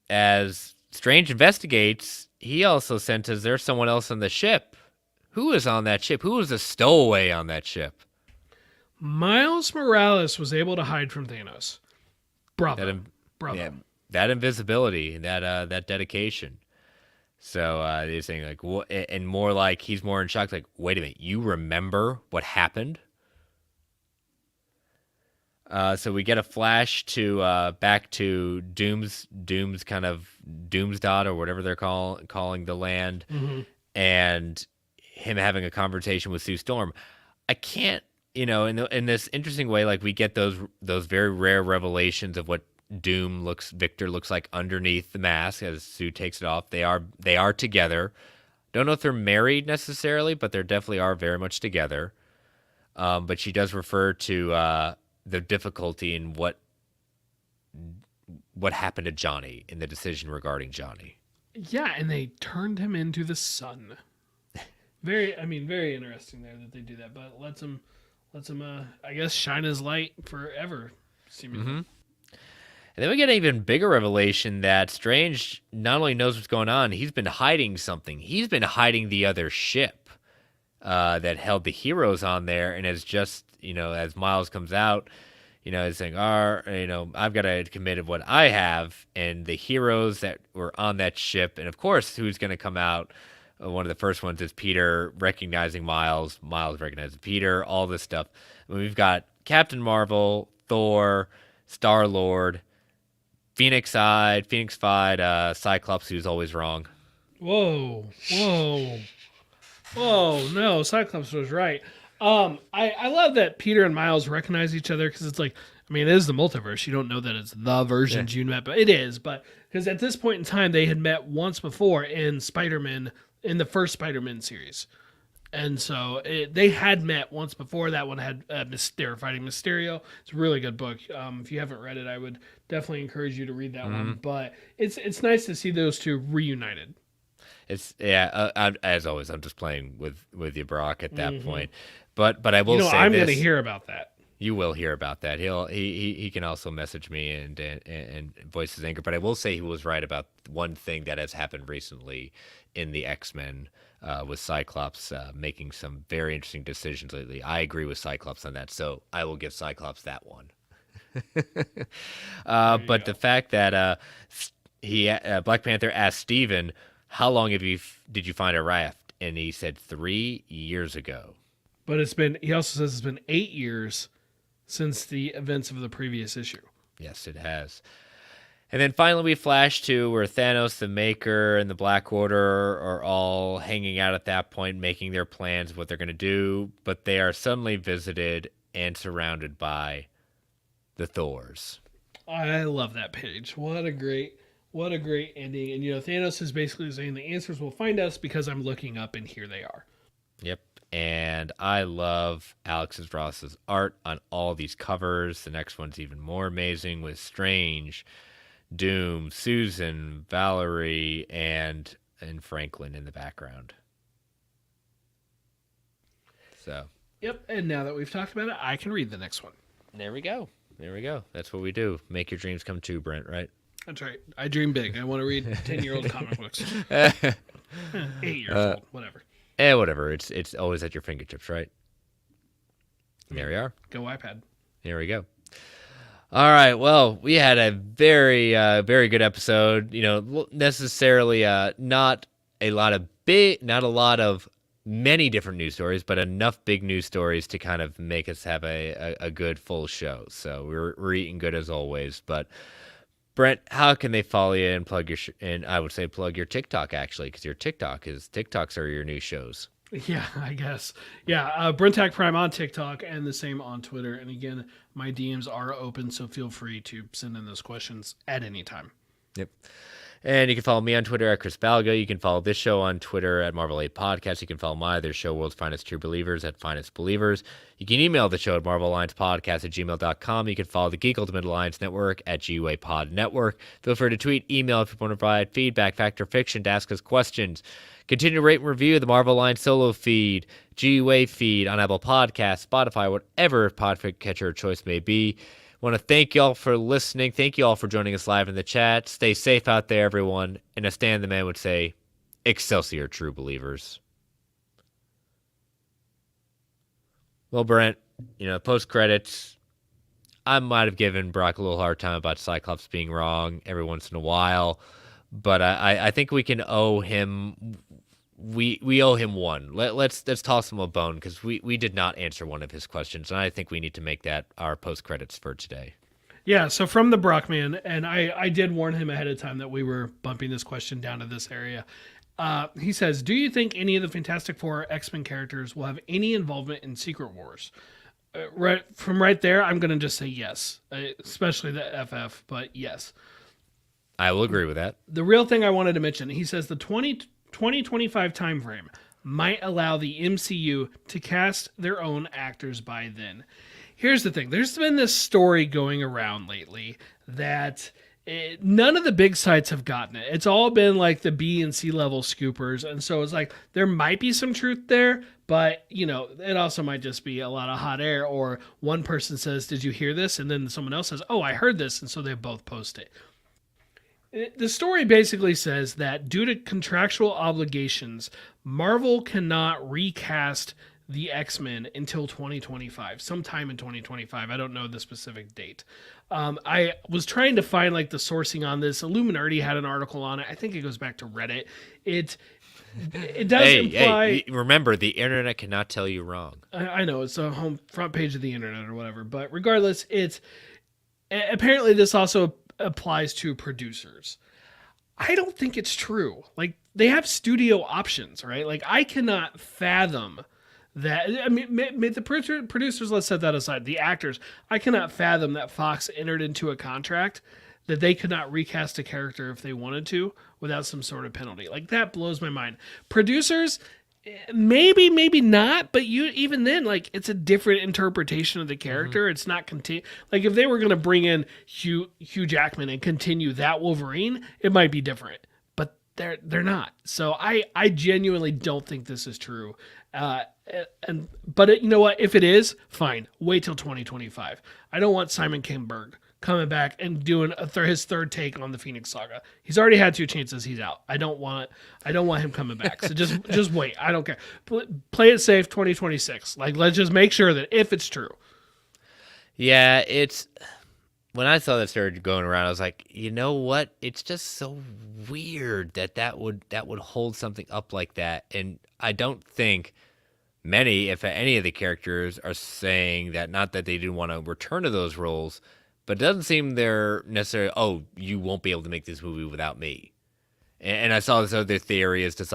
as Strange investigates, he also senses there's someone else on the ship. Who is on that ship? Who was a stowaway on that ship? Miles Morales was able to hide from Thanos. Bravo, bravo. Yeah, that invisibility, that dedication. So they're saying like, what, and more like he's more in shock. Like, wait a minute, you remember what happened? So we get a flash to back to Doom's kind of Doomsdot or whatever they're calling the land, and him having a conversation with Sue Storm. I can't, in this interesting way, like we get those very rare revelations of what Victor looks like underneath the mask as Sue takes it off. They are together. Don't know if they're married necessarily, but they definitely are very much together. But she does refer to the difficulty in what happened to Johnny in the decision regarding Johnny. Yeah, and they turned him into the sun. Very interesting there that they do that, but lets him, I guess, shine his light forever, seemingly. And then we get an even bigger revelation that Strange not only knows what's going on, he's been hiding something. He's been hiding the other ship that held the heroes on there, and has just, as Miles comes out, is saying, I've got to commit what I have, and the heroes that were on that ship, and of course, who's going to come out? One of the first ones is Peter recognizing Miles recognizing Peter, all this stuff. I mean, we've got Captain Marvel, Thor, Star-Lord, Phoenix-eyed, Cyclops, who's always wrong. Whoa, no, Cyclops was right. I love that Peter and Miles recognize each other, because it's like, I mean, it is the multiverse. You don't know that it's the versions you met, but it is. But because at this point in time, they had met once before in Spider-Man, in the first Spider-Man series. And so they had met once before. That one had they were fighting Mysterio. It's a really good book. If you haven't read it, I would definitely encourage you to read that one. But it's nice to see those two reunited. It's as always, I'm just playing with you, Brock, at that point. But I will say I'm going to hear about that. You will hear about that. He can also message me and voice his anger. But I will say he was right about one thing that has happened recently in the X-Men with Cyclops making some very interesting decisions lately. I agree with Cyclops on that, so I will give Cyclops that one. But the fact that Black Panther asked Steven, how long did you find a raft? And he said 3 years ago. But he also says it's been 8 years since the events of the previous issue. Yes, it has. And then finally we flash to where Thanos, the Maker, and the Black Order are all hanging out at that point, making their plans of what they're going to do, but they are suddenly visited and surrounded by the Thors. I love that page. What a great ending. And, Thanos is basically saying the answers will find us because I'm looking up, and here they are. Yep. And I love Alex Ross's art on all these covers. The next one's even more amazing with Strange, Doom, Susan, Valerie, and Franklin in the background. So. Yep. And now that we've talked about it, I can read the next one. There we go. That's what we do. Make your dreams come true, Brent, right? That's right. I dream big. I want to read 10-year-old comic books. 8 years old, whatever. Whatever. It's always at your fingertips, right? There we are. Go iPad. There we go. All right. Well, we had a very, very good episode. Necessarily not a lot of many different news stories, but enough big news stories to kind of make us have a good full show. So we're eating good as always. But Brent, how can they follow you and plug your and I would say plug your TikTok, actually, because your TikToks are your new shows. Yeah, I guess. Yeah, Brentak Prime on TikTok and the same on Twitter. And again, my DMs are open, so feel free to send in those questions at any time. Yep. And you can follow me on Twitter at Chris Balga. You can follow this show on Twitter at Marvel 8 Podcast. You can follow my other show, World's Finest True Believers, at Finest Believers. You can email the show at marvelalliancepodcast@gmail.com. You can follow the Geek Ultimate Alliance Network at GUA Pod Network. Feel free to tweet, email if you want to provide feedback, fact or fiction, to ask us questions. Continue to rate and review the Marvel Alliance solo feed, GUA feed on Apple Podcasts, Spotify, whatever podcatcher choice may be. Want to thank you all for listening. Thank you all for joining us live in the chat. Stay safe out there, everyone. And as Stan the Man would say, Excelsior, true believers. Well, Brent, post credits, I might have given Brock a little hard time about Cyclops being wrong every once in a while, but I think we can owe him. We owe him one. Let's toss him a bone, because we did not answer one of his questions, and I think we need to make that our post credits for today. Yeah, so from the Brockman, and I did warn him ahead of time that we were bumping this question down to this area. He says, do you think any of the Fantastic Four X-Men characters will have any involvement in Secret Wars? Right there, I'm going to just say yes, especially the FF, but yes. I will agree with that. The real thing I wanted to mention, he says the 2025 timeframe might allow the MCU to cast their own actors by then. Here's the thing. There's been this story going around lately that none of the big sites have gotten it. It's all been like the B and C level scoopers. And so it's like there might be some truth there, but it also might just be a lot of hot air, or one person says, did you hear this? And then someone else says, oh, I heard this. And so they both post it. The story basically says that due to contractual obligations, Marvel cannot recast the X-Men until 2025, sometime in 2025. I don't know the specific date. I was trying to find the sourcing on this. Illuminati had an article on it. I think it goes back to Reddit. It does imply. Hey, remember, the internet cannot tell you wrong. I know, it's a front page of the internet or whatever. But regardless, apparently this also applies to producers. I don't think it's true. They have studio options, right? I cannot fathom that. I mean, the producers, let's set that aside. The actors, I cannot fathom that Fox entered into a contract that they could not recast a character if they wanted to without some sort of penalty. That blows my mind. Producers, maybe not, but even then, it's a different interpretation of the character. Mm-hmm. It's not if they were going to bring in Hugh Jackman and continue that Wolverine, it might be different, but they're not. So I genuinely don't think this is true. But you know what? If it is, fine. Wait till 2025. I don't want Simon Kinberg coming back and doing his third take on the Phoenix Saga. He's already had 2 chances. He's out. I don't want him coming back. So just wait. I don't care. Play it safe. 2026. Let's just make sure that if it's true. Yeah, when I saw that started going around, I was like, you know what? It's just so weird that would hold something up like that. And I don't think many, if any of the characters, are saying that, not that they didn't want to return to those roles, but it doesn't seem they're necessarily, oh, you won't be able to make this movie without me. And I saw this other theory is just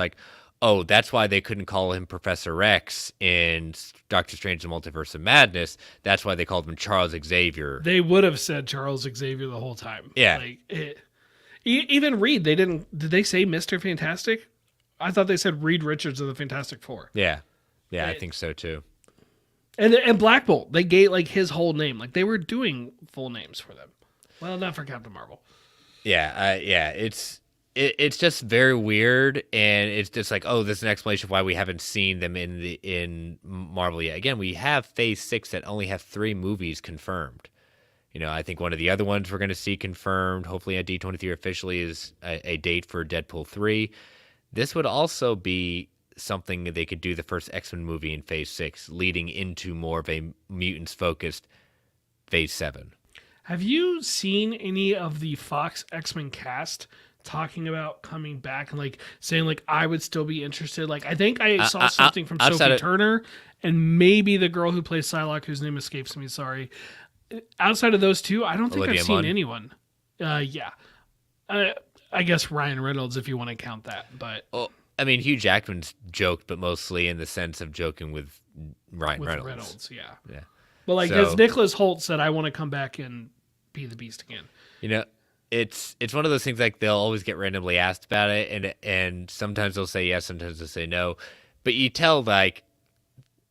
oh, that's why they couldn't call him Professor X in Doctor Strange: The Multiverse of Madness. That's why they called him Charles Xavier. They would have said Charles Xavier the whole time. Yeah. Even Reed, did they say Mr. Fantastic? I thought they said Reed Richards of the Fantastic Four. Yeah. Yeah, I think so too. And Black Bolt, they gave his whole name. They were doing full names for them. Well, not for Captain Marvel. Yeah, it's just very weird, and it's just oh, this is an explanation of why we haven't seen them in Marvel yet. Again, we have Phase 6 that only have 3 movies confirmed. I think one of the other ones we're going to see confirmed, hopefully at D23 officially, is a date for Deadpool 3. This would also be something that they could do the first X-Men movie in Phase 6, leading into more of a mutants-focused Phase 7. Have you seen any of the Fox X-Men cast talking about coming back and saying I would still be interested? I think I saw something from Sophie Turner and maybe the girl who plays Psylocke, whose name escapes me, sorry. Outside of those two, I don't think I've seen anyone. Yeah. I guess Ryan Reynolds, if you want to count that, but... I mean, Hugh Jackman's joked, but mostly in the sense of joking with Ryan Reynolds. Yeah. Yeah. But like, So- as Nicholas Hoult said, I want to come back and be the Beast again. You know, it's one of those things like they'll always get randomly asked about it, and sometimes they'll say yes, sometimes they'll say no, but you tell like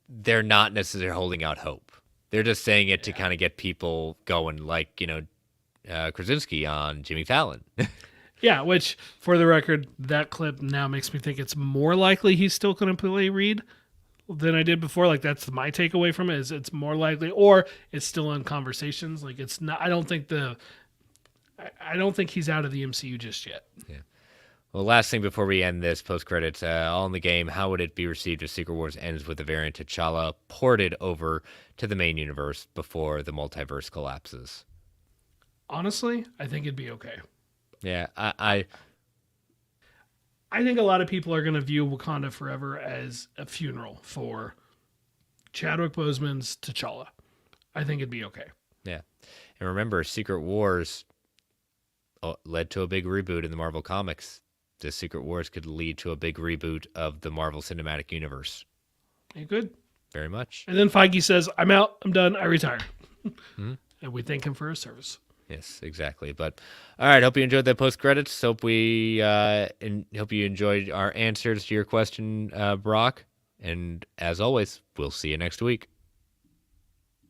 they're not necessarily holding out hope. They're just saying it to kind of get people going, like Krasinski on Jimmy Fallon. Yeah, which, for the record, that clip now makes me think it's more likely he's still going to play Reed than I did before. Like, that's my takeaway from it, is it's more likely, or it's still in conversations. Like, it's not, I don't think he's out of the MCU just yet. Yeah. Well, last thing before we end this post-credits, all in the game, how would it be received if Secret Wars ends with the variant T'Challa ported over to the main universe before the multiverse collapses? Honestly, I think it'd be okay. Yeah, I think a lot of people are going to view Wakanda Forever as a funeral for Chadwick Boseman's T'Challa. I think it'd be okay. Yeah. And remember, Secret Wars led to a big reboot in the Marvel Comics. The Secret Wars could lead to a big reboot of the Marvel Cinematic Universe. It could. Very much. And then Feige says, I'm out, I'm done, I retire. And we thank him for his service. Yes, exactly. But all right, hope you enjoyed that post credits. Hope you enjoyed our answers to your question, Brock. And as always, we'll see you next week.